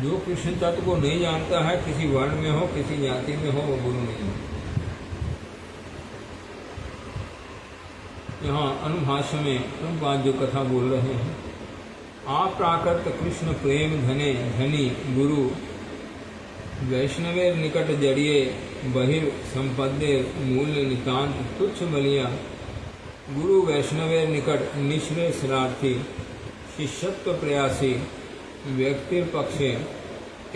जो कृष्ण तत्व को नहीं जानता है, किसी वर्ण में हो, किसी जाति में हो, वो गुरु नहीं है। यहाँ अनुभाष्य में प्रभुपाद जो कथा बोल रहे हैं, आप्राकृत कृष्ण प्रेम धने धनी गुरु वैष्णवेर निकट जड़िए बहिर संपदे मूल्य नितांत तुच्छ बलिया। गुरु वैष्णवेर निकट निःश्रेयसरार्थी शिष्यत्व प्रयासी व्यक्तिर पक्षे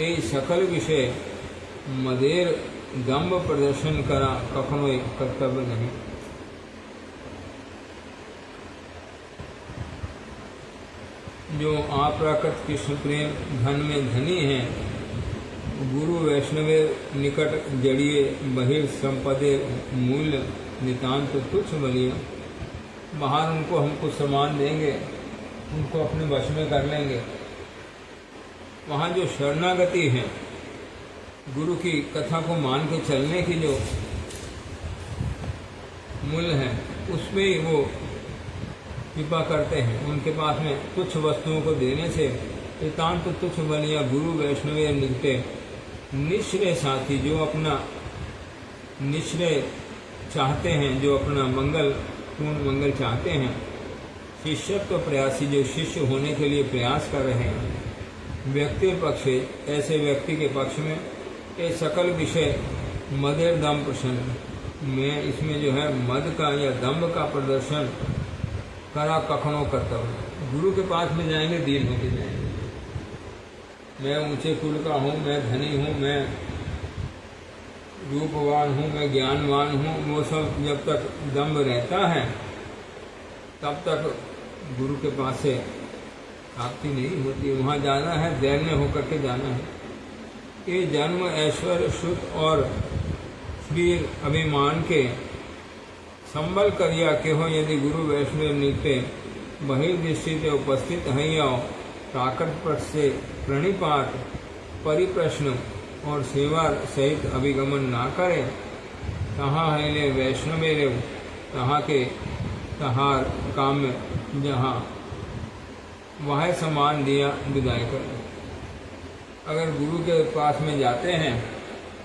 ए सकल विषय मदेर दम्भ प्रदर्शन करा कखनो कर्तव्य नहीं। जो आप्राकृत कृष्ण प्रेम धन में धनी है, गुरु वैष्णवे निकट जड़िए बहिर संपदे मूल्य नितांत तुच्छ बलिया। बाहर उनको हम कुछ सामान देंगे, उनको अपने वश में कर लेंगे। वहाँ जो शरणागति है, गुरु की कथा को मान के चलने की जो मूल्य है, उसमें ही वो कृपा करते हैं, उनके पास में तुच्छ वस्तुओं को देने से एकांत तुच्छ बलिया गुरु वैष्णवे निकटे निश्चय साथी, जो अपना निश्चय चाहते हैं, जो अपना मंगल पूर्ण मंगल चाहते हैं, शिष्यत्व प्रयासी, जो शिष्य होने के लिए प्रयास कर रहे हैं, व्यक्ति पक्ष, ऐसे व्यक्ति के पक्ष में ये सकल विषय मदेर दम प्रसन्न, मैं इसमें जो है मद का या दम्भ का प्रदर्शन करा कखनों करता हूँ। गुरु के पास में जाएंगे दीन होके जाएंगे, मैं ऊंचे कुल का हूँ, मैं धनी हूँ, मैं रूपवान हूँ, मैं ज्ञानवान हूँ, वो सब जब तक दम्भ रहता है तब तक गुरु के पास से प्राप्ति नहीं होती। वहाँ जाना है दैन्य होकर के जाना है। ये जन्म ऐश्वर्य सुख और श्री अभिमान के संबल करिया के हो, यदि गुरु वैष्णव निकटे बहिर्दृष्टि से उपस्थित हइया प्राकृत पर से प्रणिपात परिप्रश्न और सेवा सहित अभिगमन ना करे, तहाँ हैले वैष्णवे रेव तहाँ के तहार काम जहाँ वह समान दिया विदाई कर। अगर गुरु के पास में जाते हैं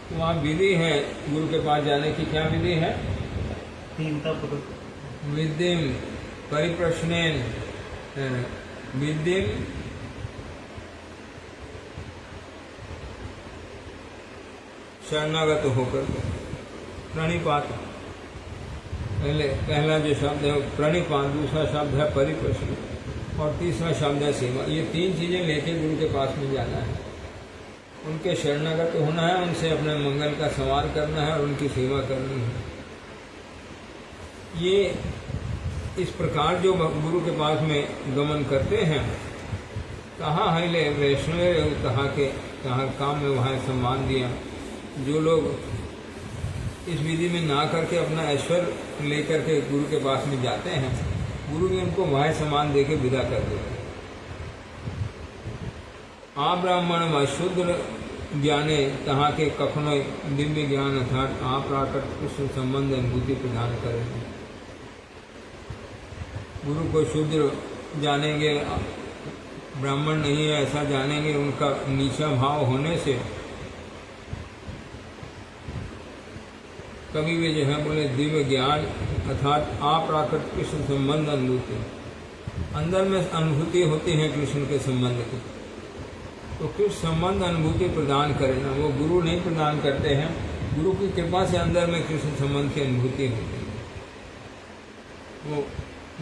तो वहाँ विधि है, गुरु के पास जाने की क्या विधि है? विद्यम परिप्रश्नेन विद्यम शरणागत होकर प्रणिपात, पहला जो शब्द है प्रणिपात, दूसरा शब्द है परिप्रश्न और तीसरा शब्द है सेवा। ये तीन चीजें लेके गुरु के पास में जाना है, उनके शरणागत होना है, उनसे अपने मंगल का सवाल करना है और उनकी सेवा करनी है। ये इस प्रकार जो गुरु के पास में गमन करते हैं, कहाँ हैले वैष्णव तहाँ काम में वहाँ सम्मान दिया। जो लोग इस विधि में ना करके अपना ऐश्वर्य लेकर के गुरु के पास में जाते हैं, गुरु भी उनको वह सम्मान दे के विदा कर देते हैं। आ ब्राह्मण व शूद्र ज्ञाने तहाँ के कखनो दिव्य ज्ञान अर्थात आप प्राकृत कृष्ण संबंध अनुभूति प्रदान करेंगे। गुरु को शूद्र जानेंगे, ब्राह्मण नहीं है ऐसा जानेंगे, उनका नीचा भाव होने से कभी भी जो है बोले दिव्य ज्ञान अर्थात अप्राकृत कृष्ण संबंध अनुभूति, अंदर में अनुभूति होती है कृष्ण के संबंध की, तो कृष्ण संबंध अनुभूति प्रदान करें ना, वो गुरु नहीं प्रदान करते हैं। गुरु की कृपा से अंदर में कृष्ण संबंध की अनुभूति होती है। वो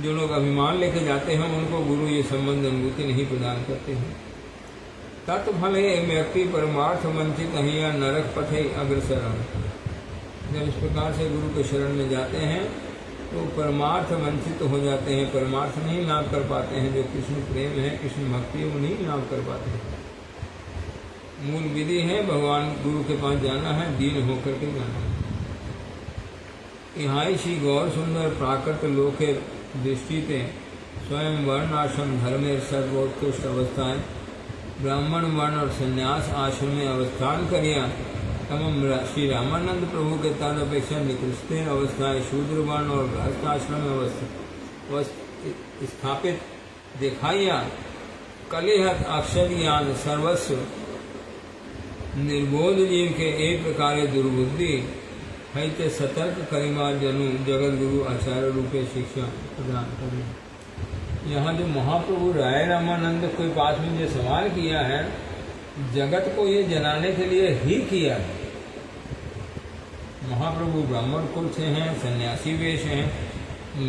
जो लोग अभिमान लेके जाते हैं उनको गुरु ये संबंध अनुभूति नहीं प्रदान करते हैं। तत्फल व्यक्ति परमार्थ वंचित है या नरक पथे अग्रसर। जब इस प्रकार से गुरु के शरण में जाते हैं तो परमार्थ वंचित हो जाते हैं, परमार्थ नहीं लाभ कर पाते हैं। जो कृष्ण प्रेम है, कृष्ण भक्ति है, वो नहीं लाभ कर पाते हैं। मूल विधि है भगवान गुरु के पास जाना है, दीन होकर के जाना है। यहाँ श्री गौर सुंदर प्राकृत लोके दृष्टिते स्वयं वर्ण आश्रम धर्मेर सर्वोत्कृष्ट अवस्थाएं ब्राह्मण वर्ण और संन्यास आश्रम में अवस्थान करिया तमाम श्री रामानंद प्रभु के तद अपेक्षा निकृष्ट अवस्थाएं शूद्र वर्ण और गृहस्थ आश्रम में स्थापित दिखाइया कलिहत अक्षर ज्ञान सर्वस्व निर्बोध जीव के एक प्रकार दुर्बुद्धि है सतर्क करिमा जनु जगत गुरु आचार्य रूपे शिक्षा प्रदान करें। यहाँ जो महाप्रभु राय रामानंद के पास में जो सवाल किया है, जगत को ये जनाने के लिए ही किया है। महाप्रभु ब्राह्मण कुल से हैं, सन्यासी वेश हैं,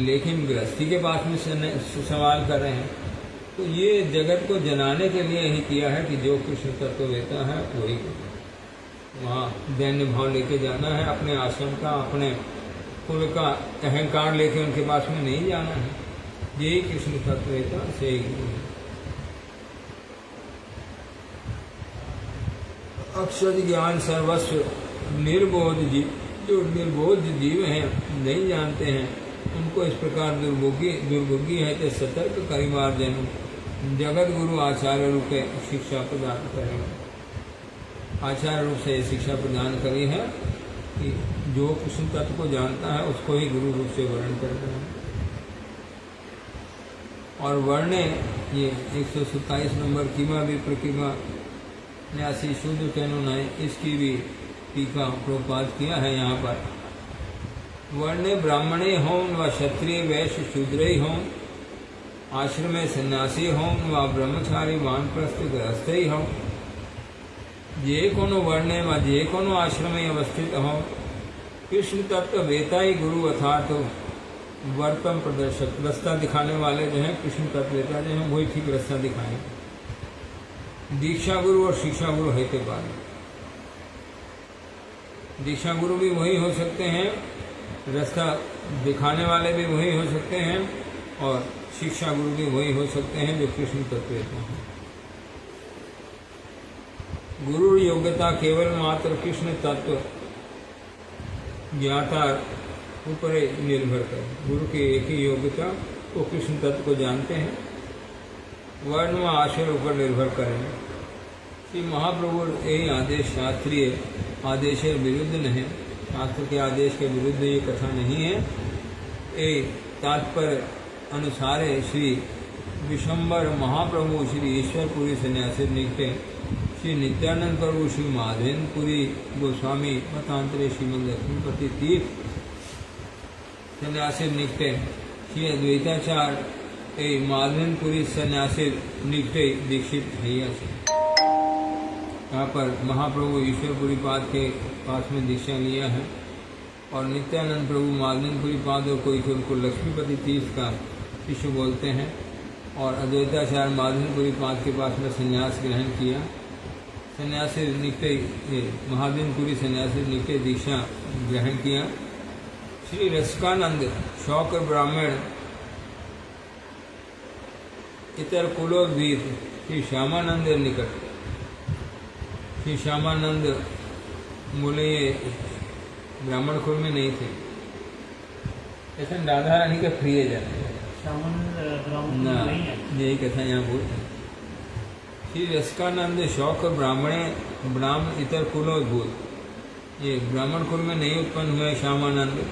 लेकिन गृहस्थी के पास में सवाल कर रहे हैं। तो ये जगत को जनाने के लिए ही किया है कि जो कृष्ण तत्व लेता है वही वहाँ दैन्य भाव लेके जाना है। अपने आश्रम का, अपने कुल का अहंकार लेके उनके पास में नहीं जाना है। यही कृष्ण तत्व लेता से ही गुरु है। अक्षर ज्ञान सर्वस्व निर्बोध जीव, जो निर्बोध जीव हैं, नहीं जानते हैं, उनको इस प्रकार दुर्भोगी है कि सतर्क करिवार जन जगत गुरु आचार्य रूप से शिक्षा प्रदान करेंगे। आचार्य रूप से शिक्षा प्रदान करी है कि जो कृष्ण तत्व को जानता है उसको ही गुरु रूप से वर्णन करते हैं। और वर्णे ये 127 नंबर कीमा भी प्रतिमा 89 शुद्ध कैनून है, इसकी भी टीका प्रोपात किया है यहाँ पर। वर्णे ब्राह्मणे हों व क्षत्रिय वैश्य शूद्र हों, आश्रम में सन्यासी हों व ब्रह्मचारी वानप्रस्थ गृहस्थ ही हों, जे कोनो वर्णे व जे कोनो आश्रम में अवस्थित हो, कृष्ण तत्व वेता ही गुरु अर्थात वर्तम प्रदर्शक, रास्ता दिखाने वाले जो हैं कृष्ण तत्व वेता जो हैं वही ठीक रास्ता दिखाएंगे। दीक्षा गुरु और शिक्षा गुरु है के बाद दीक्षा गुरु भी वही हो सकते हैं, रास्ता दिखाने वाले भी वही हो सकते हैं, और शिक्षा गुरु भी वही हो सकते हैं जो कृष्ण तत्व वेता हैं। गुरु योग्यता केवल मात्र कृष्ण तत्व ज्ञाता ऊपर निर्भर कर, गुरु की एक ही योग्यता वो कृष्ण तत्व को जानते हैं, वर्ण व आश्रय ऊपर निर्भर करेंगे। श्री महाप्रभु यही आदेश शास्त्रीय आदेश के विरुद्ध नहीं, शास्त्र के आदेश के विरुद्ध ये कथा नहीं है। ये तात्पर्य अनुसार श्री विशंबर महाप्रभु श्री ईश्वरपुरी सन्यासी निकटे, श्री नित्यानंद प्रभु श्री माधवेंद्रपुरी गोस्वामी मतांतरे श्रीमद लक्ष्मीपति तीर्थ सन्यासी निकटे, श्री अद्वैताचार्य माधवेंद्रपुरी सन्यासी निकटे दीक्षित भैया से। यहाँ पर महाप्रभु ईश्वरपुरी पाद के पास में दीक्षा लिया है, और नित्यानंद प्रभु माधवेंद्रपुरी पाद को ईश्वर को लक्ष्मीपति तीर्थ का शिष्य बोलते हैं, और अद्वैताचार्य माधवेंद्रपुरी पाद के पास में संन्यास ग्रहण किया। सन्यासी निकटे महादेवपुरी सन्यासी निकटे दीक्षा ग्रहण किया। श्री रसिकानंद शौक ब्राह्मण इतर कुलोद्वीत श्री श्यामानंद निकट, श्री श्यामानंद बोले ब्राह्मण कुल में नहीं थे, ऐसा राधा रानी का प्रिय जन ना, यही कथा यहाँ बोलते हैं। श्री रसिकानंद शौक ब्राह्मण इतर कुलोद्भूत, ये ब्राह्मण कुल में नहीं उत्पन्न हुए श्यामानंद,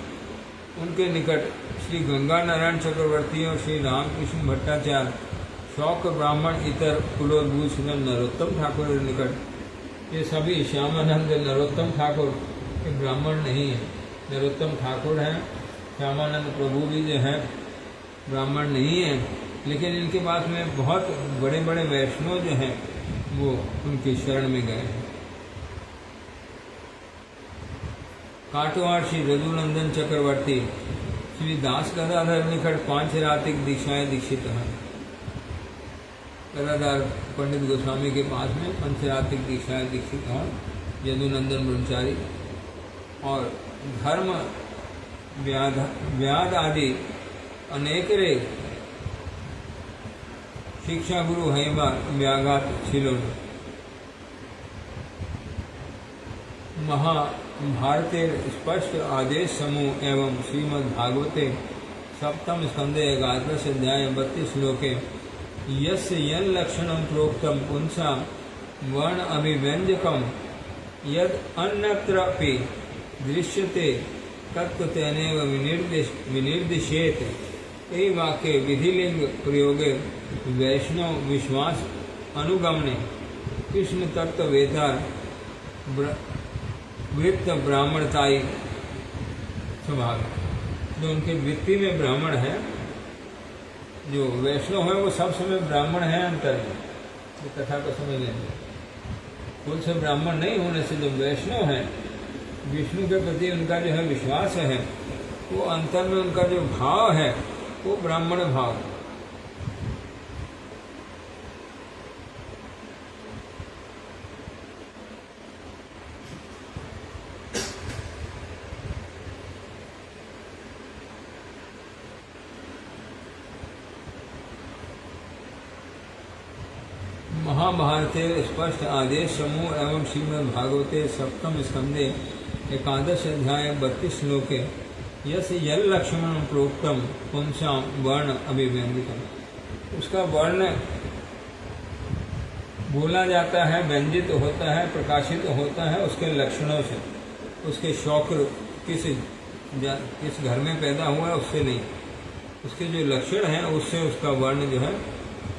उनके निकट श्री गंगा नारायण चक्रवर्ती और श्री रामकृष्ण भट्टाचार्य शौक ब्राह्मण इतर कुलोद्भूत श्री नरोत्तम ठाकुर निकट, ये सभी श्यामानंद नरोत्तम ठाकुर ये ब्राह्मण नहीं है, नरोत्तम ठाकुर हैं। श्यामानंद प्रभु भी जो है ब्राह्मण नहीं है, लेकिन इनके पास में बहुत बड़े बड़े वैष्णव जो हैं वो उनकी शरण में गए हैं। काटवाड़ श्री रघुनंदन चक्रवर्ती श्री दास गदाधर निकट 5 रातिक दीक्षाएं दीक्षित हैं। गदाधर पंडित गोस्वामी के पास में पंचरात्रिक दीक्षाएं दीक्षित हैं यदुनंदन ब्रह्मचारी, और धर्म व्याध आदि अनेक रे शिक्षा गुरु हैमा व्याघात छिलो। महाभारते स्पष्ट आदेश समूह एवं श्रीमद् भागवते सप्तम स्कंदे 11 अध्याय 32 श्लोके यस्य यन लक्षणं प्रोक्तं पुंसा वर्ण अभिव्यंजकम यद अन्यत्रापि दृश्यते तत्तेनैव विनिर्दिशेत। यही वाक्य विधिलिंग प्रयोगे वैष्णव विश्वास अनुगमने कृष्ण तत्व वेदार वृत्त ब्राह्मणताई स्वभाव, जो उनके वृत्ति में ब्राह्मण है, जो वैष्णव है वो सब समय ब्राह्मण है अंतर में, ये कथा को समझ लेंगे। कुल से ब्राह्मण नहीं होने से जो वैष्णव है विष्णु के प्रति उनका जो है विश्वास है, वो अंतर में उनका जो भाव है वो ब्राह्मण भाव। महाभारते स्पष्ट आदेश समूह एवं श्रीमद् भागवते सप्तम स्कंदे 11 अध्याय 32 श्लोके यस यल लक्ष्मण प्रोक्तम पुंसाम वर्ण अभिव्यंजितम, उसका वर्ण बोला जाता है, व्यंजित होता है, प्रकाशित होता है उसके लक्षणों से, उसके शौक किस घर में पैदा हुआ है उससे नहीं। उसके जो लक्षण हैं उससे उसका वर्ण जो है,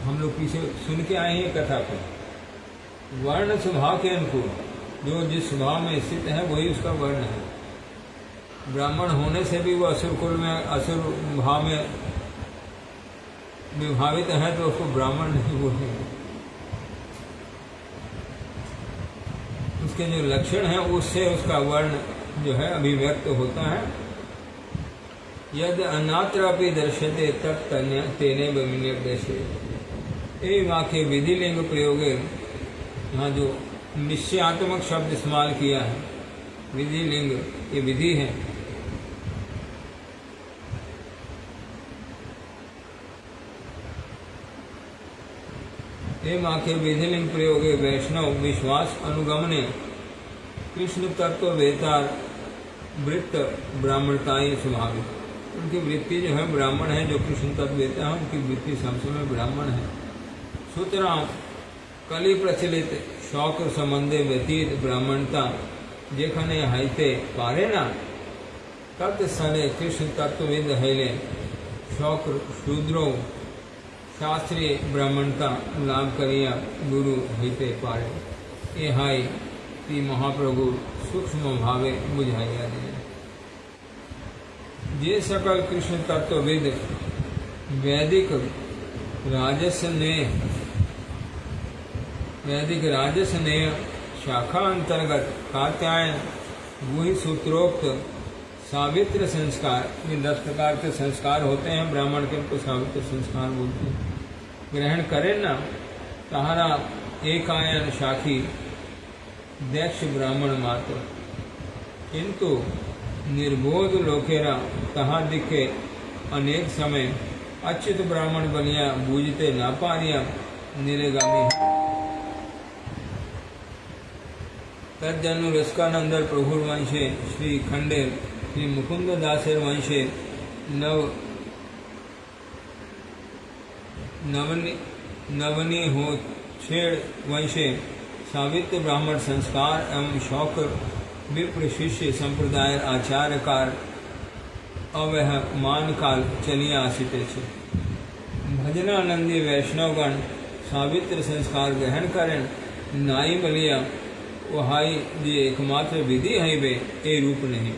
हम लोग पीछे सुन के आए हैं कथा को, वर्ण स्वभाव के अनुकूल जो जिस स्वभाव में स्थित है वही उसका वर्ण है। ब्राह्मण होने से भी वो असुर कुल में असुर भाव में विभावित है तो उसको ब्राह्मण नहीं बोलेंगे। उसके जो लक्षण हैं उससे उसका वर्ण जो है अभिव्यक्त होता है। यद अनात्रापि दर्शते तत् तेने निर्देशे। वाक्य विधि लिंग प्रयोगे, यहाँ जो निश्चयात्मक शब्द इस्तेमाल किया है, विधि लिंग ये विधि है। ये वाक्य विधि लिंग प्रयोगे वैष्णव विश्वास अनुगमने कृष्ण तत्व वेतार वृत्त ब्राह्मणताएं स्वाभाविक। उनकी वृत्ति जो है ब्राह्मण है, जो कृष्ण तत्व वेता है उनकी वृत्ति सब समय ब्राह्मण है। सूत्राम कली प्रचलित शौक संबंधे व्यतीत ब्राह्मणता जेखने हाइते पारे ना तत् सने कृष्ण तत्वविद हैले शौक शूद्रो शास्त्रीय ब्राह्मणता लाभ करिया गुरु हिते पारे। ये हाई कि महाप्रभु सूक्ष्म भावे बुझाइया दिए। जे सकल कृष्ण तत्वविद वैदिक राजस ने शाखा अंतर्गत कात्यायन गुहि सूत्रोक्त सावित्र संस्कार, ये 10 प्रकार के संस्कार होते हैं ब्राह्मण के, उनको सावित्र संस्कार बोलते हैं, ग्रहण करें ना तहारा एकायन शाखी दक्ष ब्राह्मण मात्र। किंतु निर्बोध लोकेरा तहा दिखे अनेक समय अच्युत ब्राह्मण बनिया बूझते ना पारिया निरेगामी। तज्जनु रसकानंदर प्रभुर वंशे श्री खंडेर श्री मुकुंद दासेर वंशे नवनी हो छेड़ वंशे सावित्र ब्राह्मण संस्कार एवं शौक विप्र शिष्य संप्रदाय आचार्यकार अवह मान काल चलिया आसिते छे। भजनानंदी वैष्णवगण सावित्र संस्कार ग्रहण करें नाई बलिया वहाई जे एकमात्र विधि है वे ए रूप नहीं।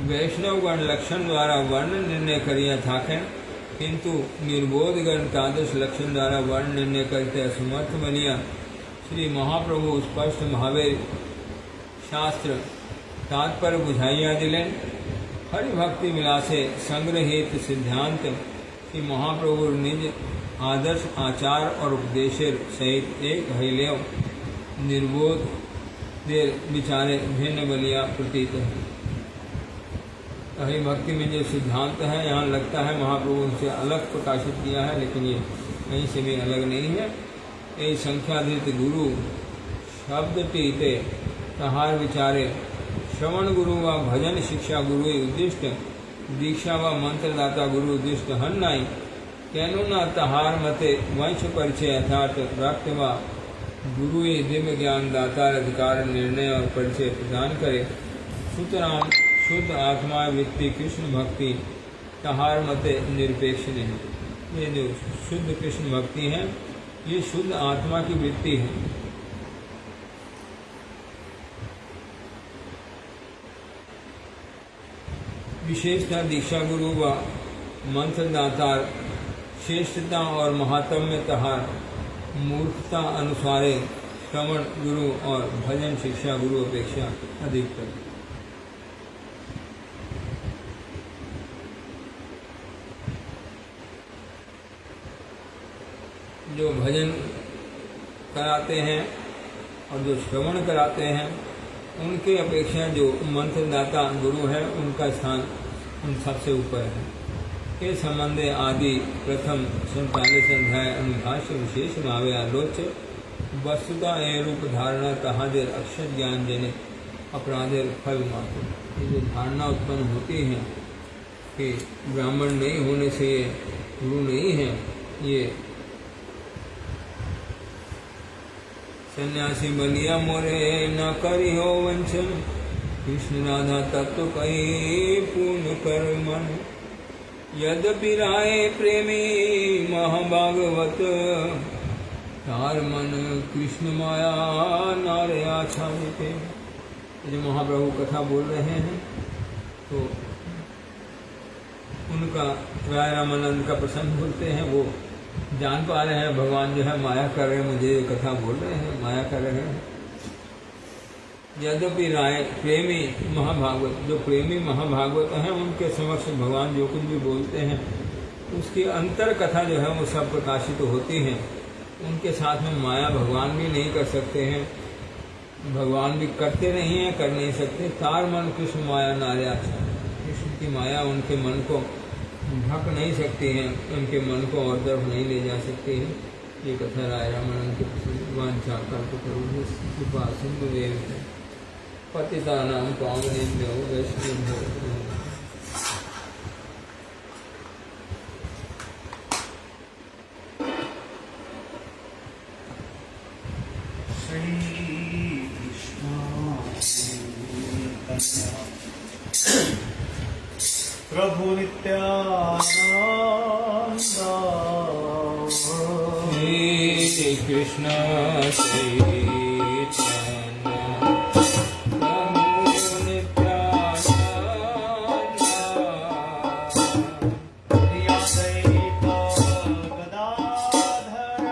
वैष्णवगण लक्षण द्वारा वर्ण निर्णय करिया थाकें, किंतु निर्बोधगण तादृश लक्षण द्वारा वर्ण निर्णय करते असमर्थ बनिया। श्री महाप्रभु स्पष्ट भावे शास्त्र तात्पर्य बुझाइया दिलें। हरि भक्ति विलासे संग्रहित सिद्धांत श्री महाप्रभु निज आदर्श आचार और उपदेशेर सहित एक हइलेव निर्बोध देर विचारे भिन्न बलिया प्रतीत है। हरि भक्ति में जो सिद्धांत है यहाँ लगता है महाप्रभु से अलग प्रकाशित किया है, लेकिन ये कहीं से भी अलग नहीं है। ये संख्याधृत गुरु शब्द टीते तहार विचारे श्रवण गुरु व भजन शिक्षा गुरु उद्दिष्ट दीक्षा व मंत्रदाता गुरु उद्दिष्ट हन्नाई कैनो न तहार मते वंश परिचय अर्थात रक्त व गुरु दिव्य ज्ञान दातार अधिकार निर्णय और परिचय प्रदान करे। सुतराम शुद्ध आत्मा वृत्ति कृष्ण भक्ति तहार मते निरपेक्ष नहीं। ये जो शुद्ध कृष्ण भक्ति है ये शुद्ध आत्मा की वृत्ति है। विशेषता दीक्षा गुरु व मंत्रदातार श्रेष्ठता और महात्म्य तहार मूर्खता अनुसारे श्रवण गुरु और भजन शिक्षा गुरु अपेक्षा अधिकतर। जो भजन कराते हैं और जो श्रवण कराते हैं उनके अपेक्षा जो मंत्रदाता गुरु है उनका स्थान उन सबसे ऊपर है। के संबंधे आदि प्रथम 47 अध्याय अनुभाष्य विशेष भावे आलोच्य वस्तुता ए रूप धारणा तहादेर अक्षर ज्ञान जनित अपराधेर फल मात्र। ये जो धारणा उत्पन्न होती है कि ब्राह्मण नहीं होने से ये गुरु नहीं है, ये सन्यासी बलिया मोरे न करी हो वंचन कृष्ण राधा तत्व कही पूर्ण कर मन। यद्यपि राय प्रेमी महाभागवत, तार मन कृष्ण माया नारे आच्छादिते। जो महाप्रभु कथा बोल रहे हैं तो उनका राय रामानंद का प्रसंग बोलते हैं, वो जान पा रहे हैं भगवान जो है माया कर रहे हैं, मुझे ये कथा बोल रहे हैं, माया कर रहे हैं। यद्यपि राय प्रेमी महाभागवत, जो प्रेमी महाभागवत हैं उनके समक्ष भगवान जो कुछ भी बोलते हैं उसकी अंतर कथा जो है वो सब प्रकाशित होती है। उनके साथ में माया भगवान भी नहीं कर सकते हैं, भगवान भी करते नहीं हैं, कर नहीं सकते। तार मन कृष्ण माया नार्या, कृष्ण की माया उनके मन को ढक नहीं सकती है, उनके मन को और तरफ नहीं ले जा सकती है। ये कथा राय रामानंद के वांछा कल्पतरु कृपा सिंधु देव है, पतितानां पावनेभ्यो वैष्णवेभ्यो। प्रभु नित्यानंद श्री कृष्ण चैतन्य प्रभु नित्यानंद श्री गदाधर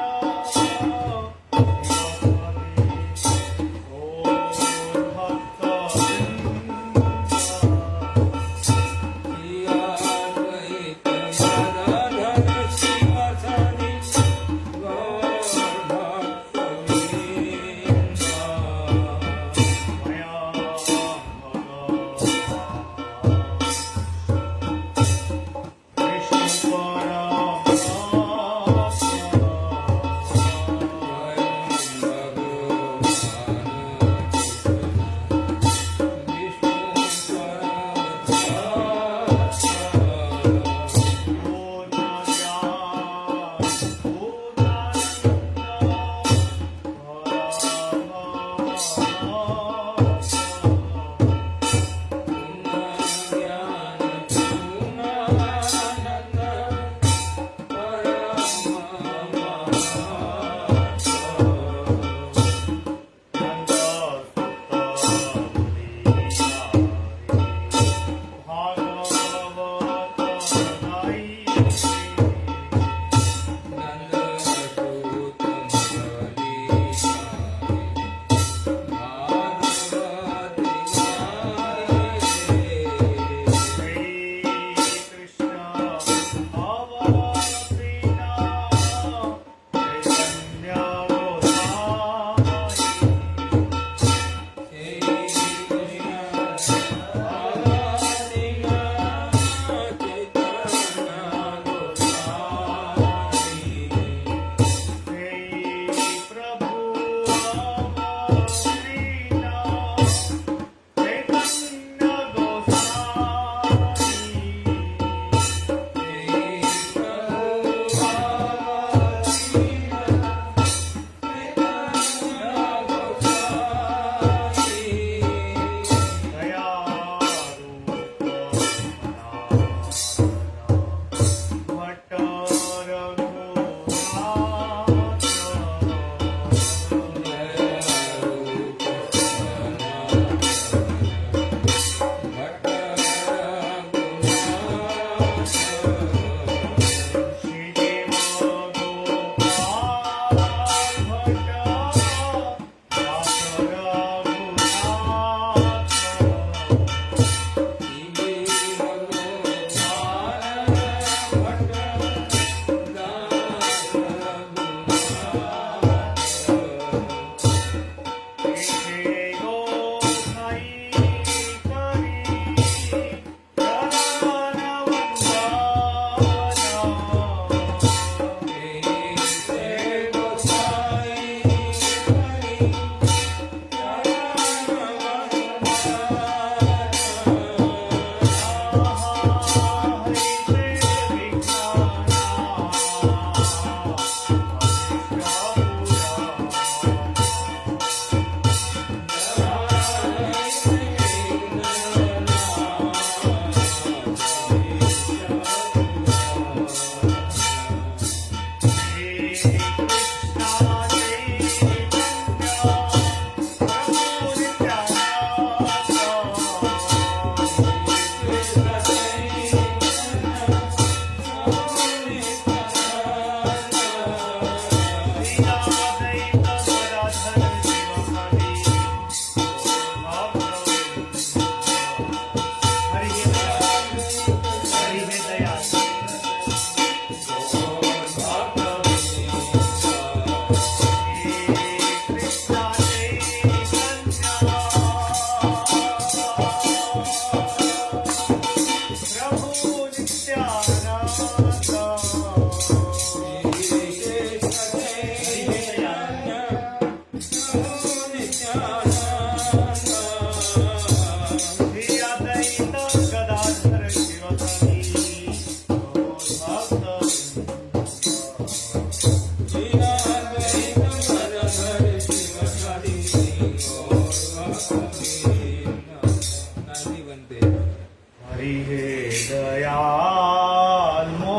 हरि हे दयाल मो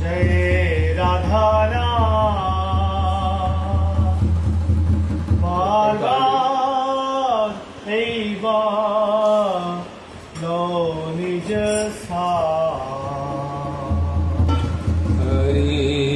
जय राधा मार्गा एवा नो निज सा हरि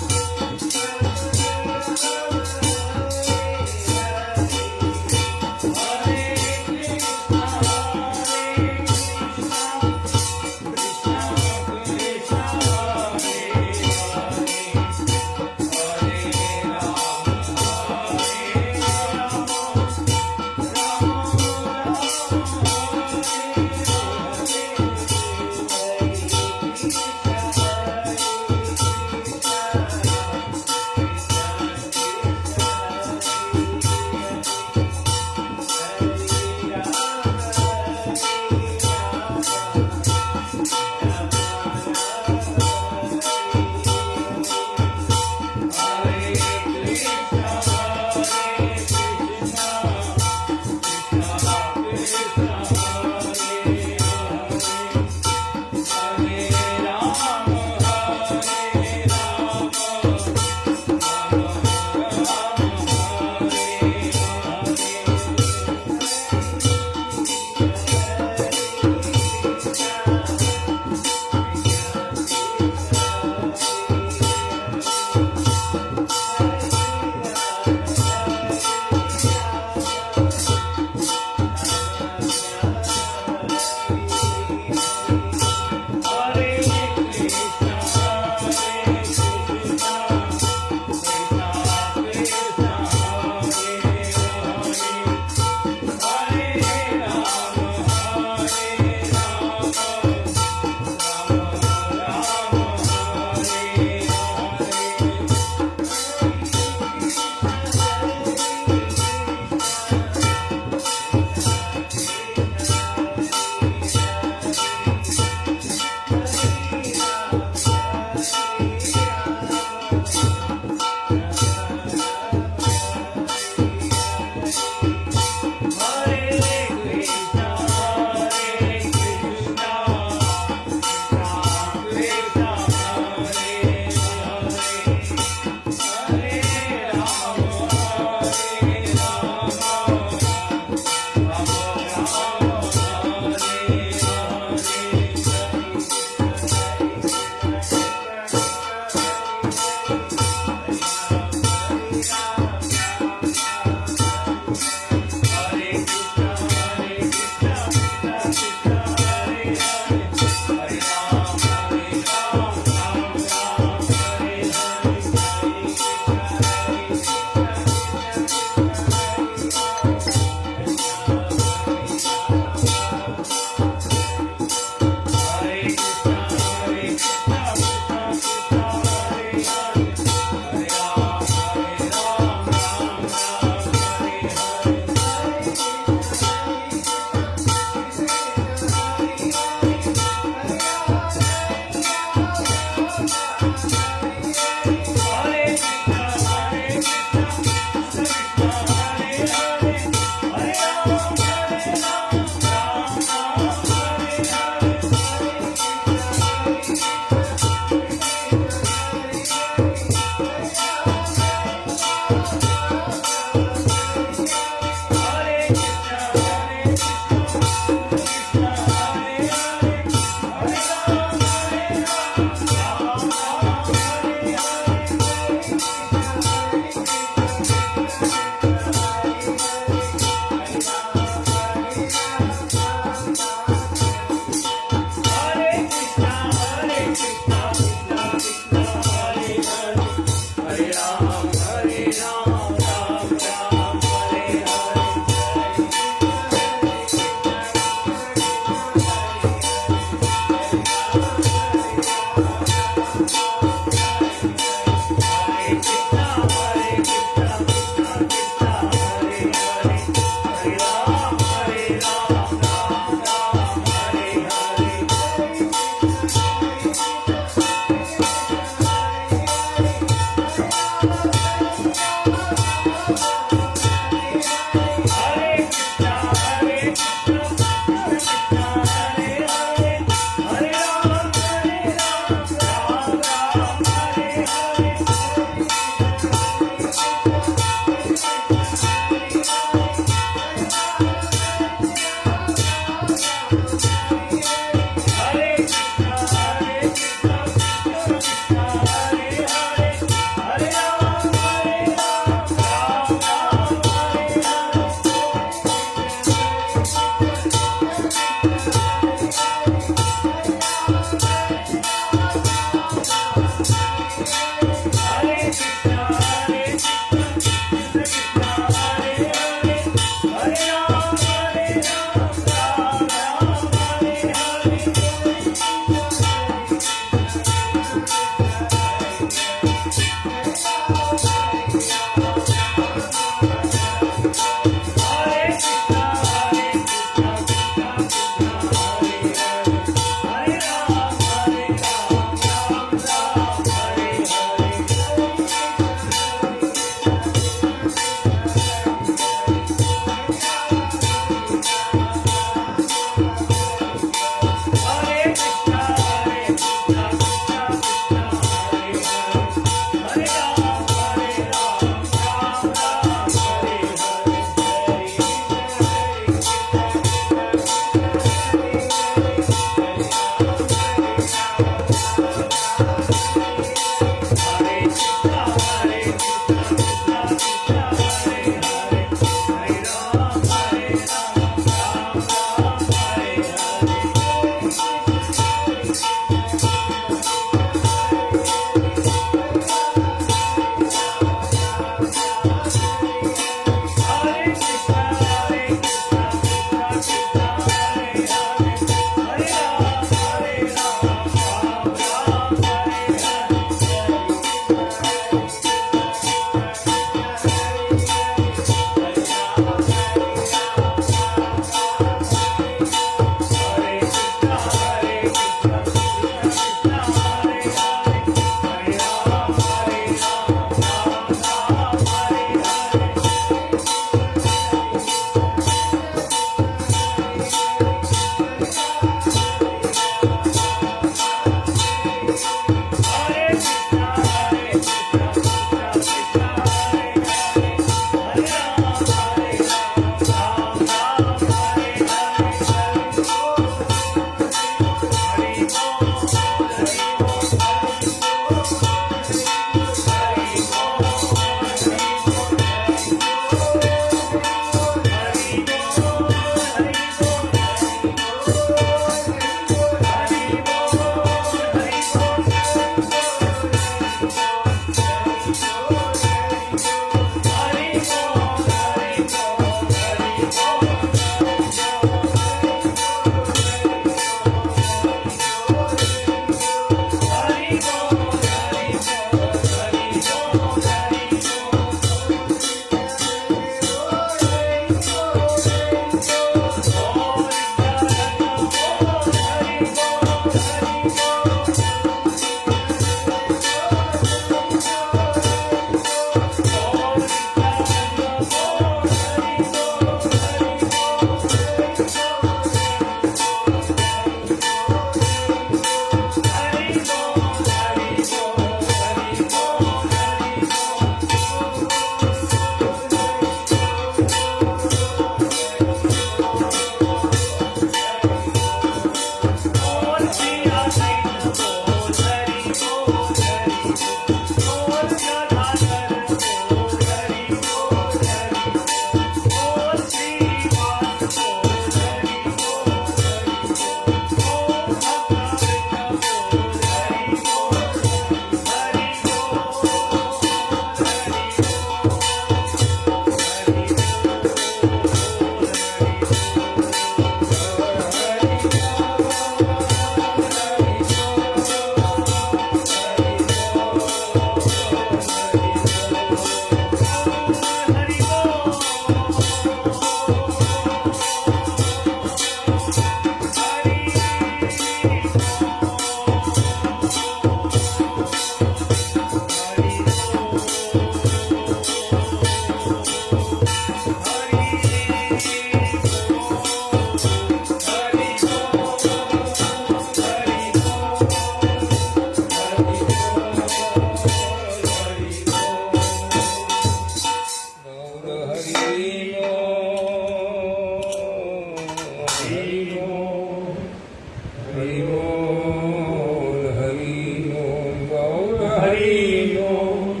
ओम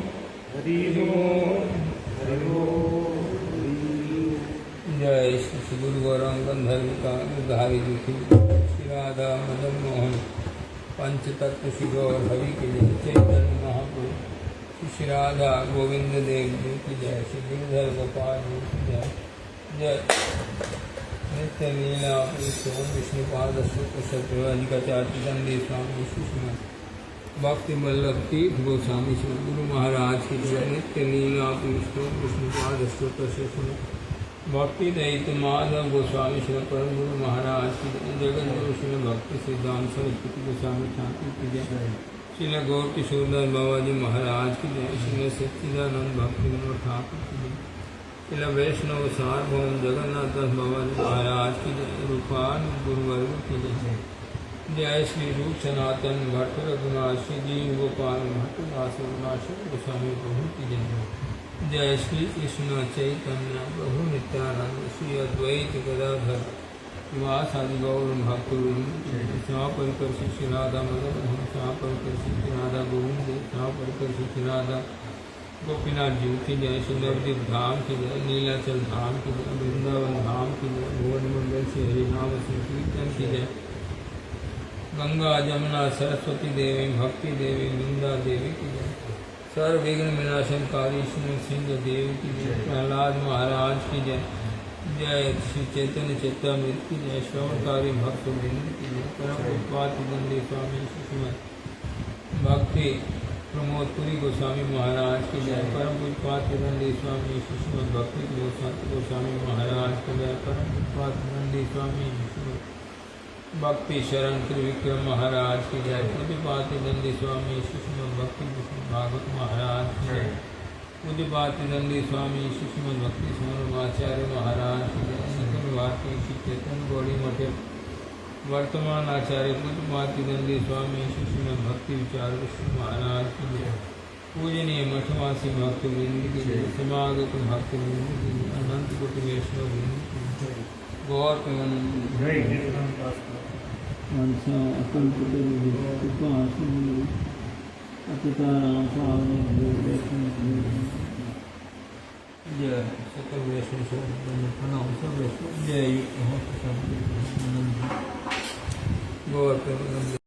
हरि ओम हरि ओम जय श्री गुरु गौरांग गंधर्विका गिरधारी दुखी श्री राधा मदन मोहन पंच तत्व श्री गौर हरि की जय चैतन्य महाप्रभु श्री राधा गोविंद देव जी की जय श्री गिरधर गोपाल जी की जय जय नित्य लीला सोम विष्णुपाद सत्यवादिकाचार्य दंडी स्वामी सुषमा भक्ति वल्लभ तीर्थ गोस्वामी श्री गुरु महाराज की जय नित्य लीला विष्णुपाद सत्यवादिका भक्ति दयित माधव गोस्वामी श्री परम गुरु महाराज की जगत गुरु श्री भक्ति सिद्धांत सरस्वती गोस्वामी ठाकुर की जय श्री गौर किशोरदास बाबा जी महाराज की जय श्री सच्चिदानंद भक्ति विनोद ठाकुर की जय श्री वैष्णव सार्वभौम जगन्नाथ दास बाबा जी महाराज की जय रूपान गुरुवर्ग की जय जय श्री रूप सनातन भट्ट रघुनाथ श्री जीव गोपाल भट्ट दास रघुनाथ गोस्वामी प्रभु की जय जय श्री कृष्ण चैतन्य प्रभु नित्यानंद श्री अद्वैत गदाधर वासादि गौर भक्तवृंद परिकर श्री राधा मदन मोहन परिकर श्री राधा गोविंद परिकर श्री राधा गोपीनाथ जी की जय श्री नवदीप धाम की जय नीलाचल धाम की जय वृंदावन धाम की जय भुवन मंडल श्री हरिनाम श्री कीर्तन की जय गंगा जमुना सरस्वती देवी भक्ति देवी वृंदा देवी की जय सर्वविघ्न विनाशनकारी श्री सिंह देव की जय प्रहलाद महाराज की जय जय श्री चैतन्य चेतामृत की जय श्रवणकारी भक्त वृंद की जय परम उत्पात दंडी स्वामी श्रीमद भक्ति प्रमोद पुरी गोस्वामी महाराज की जय परम उत्पात दंडी स्वामी श्रीमद भक्ति गोस्वामी महाराज की जय परम उत्पात दंडी स्वामी भक्ति शरण त्रिविक्रम महाराज की जय पूज्यपाति दंडी स्वामी श्रीमद भक्ति भागवत महाराज की जय पूज्यपाति दंडी स्वामी श्रीमद भक्ति स्वरूपाचार्य महाराज की जय सकल भारती श्री चेतन गौड़ी मठ वर्तमान आचार्य पूज्यपाति दंडी स्वामी श्रीमद भक्ति विचार विष्णु महाराज की जय पूजनीय मठवासी भक्त वृंद की जय समागत भक्त वृंद की जय अनंत कोटि वैष्णव वृंद की जय गौर मनसा अकल्प अतुताराम स्वामी